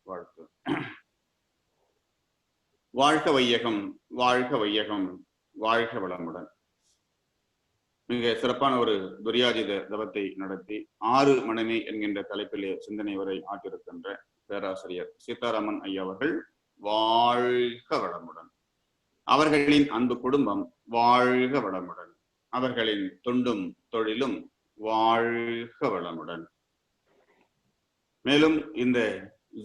வாழ்த்து. வாழ்க வையகம், வாழ்க வையகம், வாழ்க வளமுடன். மிக சிறப்பான ஒரு துரியாதீத தவத்தை நடத்தி 6 மனமே என்கின்ற தலைப்பிலே சிந்தனை வரை ஆற்றிருக்கின்ற பேராசிரியர் சீதாராமன் ஐயா அவர்கள் வாழ்க வளமுடன். அவர்களின் அன்பு குடும்பம் வாழ்க வளமுடன். அவர்களின் தொண்டும் தொழிலும் வாழ்க வளமுடன். மேலும் இந்த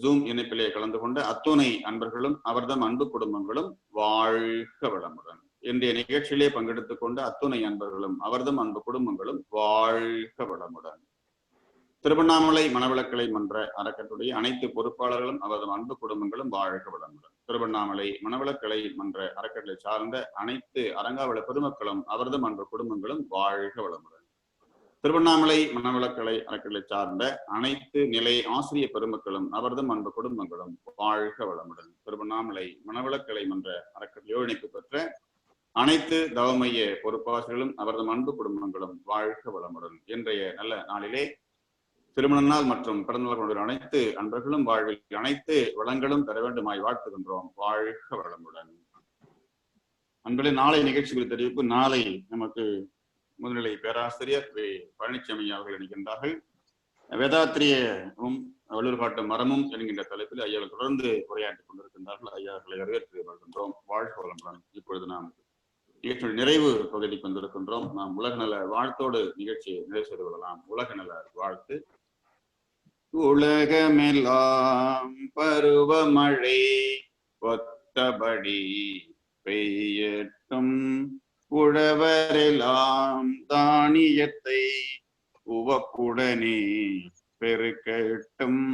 ஜூம் இணைப்பிலே கலந்து கொண்ட அத்துணை அன்பர்களும் அவர்தம் அன்பு குடும்பங்களும் வாழ்க வளமுடன். இன்றைய நிகழ்ச்சியிலே பங்கெடுத்துக் கொண்ட அத்துணை அன்பர்களும் அவர்தம் அன்பு குடும்பங்களும் வாழ்க வளமுடன். திருவண்ணாமலை மனவிளக்கலை மன்ற அறக்கட்டுடைய அனைத்து பொறுப்பாளர்களும் அவரது அன்பு குடும்பங்களும் வாழ்க வளமுடன். திருவண்ணாமலை மனவிளக்கலை மன்ற அறக்கட்டளை சார்ந்த அனைத்து அரங்காவள பெருமக்களும் அவரதும் அன்பு குடும்பங்களும் வாழ்க வளமுடன். திருவண்ணாமலை மனவிளக்கலை அறக்கட்டளை சார்ந்த அனைத்து நிலை ஆசிரிய பெருமக்களும் அவரதும் அன்பு குடும்பங்களும் வாழ்க வளமுடன். திருவண்ணாமலை மனவிளக்கலை மன்ற அறக்கட்டளையோடு இணைப்பு பெற்ற அனைத்து தவமைய பொறுப்பாசிரியர்களும் அவரது அன்பு குடும்பங்களும் வாழ்க வளமுடன். இன்றைய நல்ல நாளிலே திருமண நாள் மற்றும் பிறந்த நாள் கொண்ட அனைத்து அன்பர்களும் வாழ்வில் அனைத்து வளங்களும் பெற வேண்டுமாய் வாழ்த்துகின்றோம். வாழ்க வளமுடன். அன்பர்களே, நாளை நிகழ்ச்சி குறித்த தெரிவிப்பு நாளை நமக்கு முதுநிலை பேராசிரியர் பழனிசாமி அவர்கள் இணைக்கின்றார்கள். வேதாத்திரியமும் வள்ளுவர் காட்டும் மரமும் என்கின்ற தலைப்பில் ஐயாவை தொடர்ந்து உரையாற்றிக் கொண்டிருக்கின்றார்கள். ஐயாக்களை வரவேற்று வருகின்றோம். வாழ்க வளமுடன். இப்பொழுது நாம் நிகழ்ச்சியுடைய நிறைவு பகுதிக்கு வந்திருக்கின்றோம். நாம் உலக நல வாழ்த்தோடு நிகழ்ச்சியை நிறைவு செய்து கொள்ளலாம். உலக நல வாழ்த்து. உலகமெல்லாம் பருவமழை ஒத்தபடி பெய்யட்டும், உழவரெல்லாம் தானியத்தை உவப்புடனே பெருக்கட்டும்,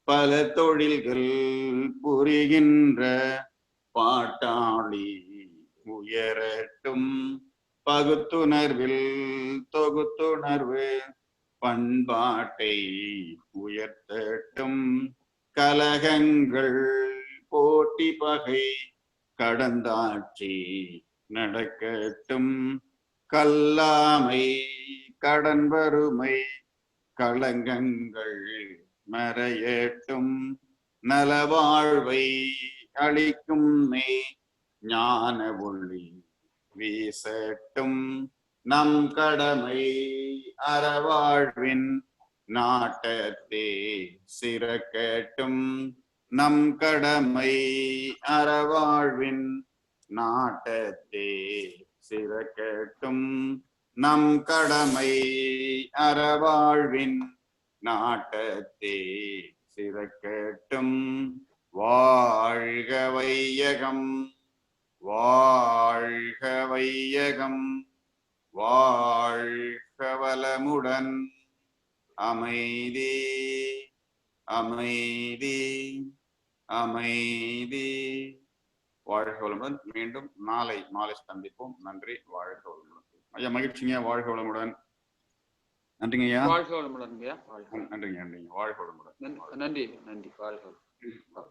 பல தொழில்கள் புரிகின்ற பாட்டாளி உயரட்டும். பகுத்துணர்வில் தொகுத்துணர்வு பண்பாட்டை உயர்த்தட்டும். கலகங்கள் போட்டி பகை கடந்தாட்சி நடக்கட்டும். கல்லாமை கடன் வறுமை களங்கங்கள் மறையட்டும். நலவாழ்வை அளிக்கும் மெய் ஞான ஒளி வீசட்டும். நம் கடமை அறவாழ்வின் நாட்டத்தே சிறக்கட்டும். நம் கடமை அறவாழ்வின் நாட்டத்தே சிறக்கட்டும். நம் கடமை அறவாழ்வின் நாட்டத்தே சிறக்கட்டும். வாழ்க வையகம், வாழ்க வையகம், வாழ்க வளமுடன். அமைதி அமைதி அமைதி. வாழ்க வளமுடன். மீண்டும் நாளை மாலை சந்திப்போம். நன்றி. வாழ்க வளமுடன். ஐயா மகிழ்ச்சிங்க. வாழ்க வளமுடன். நன்றிங்க ஐயா. வாழ்க வளமுடன். நன்றிங்க. நன்றிங்க. வாழ்க வளமுடன். நன்றி. வாழ்க வளமுடன்.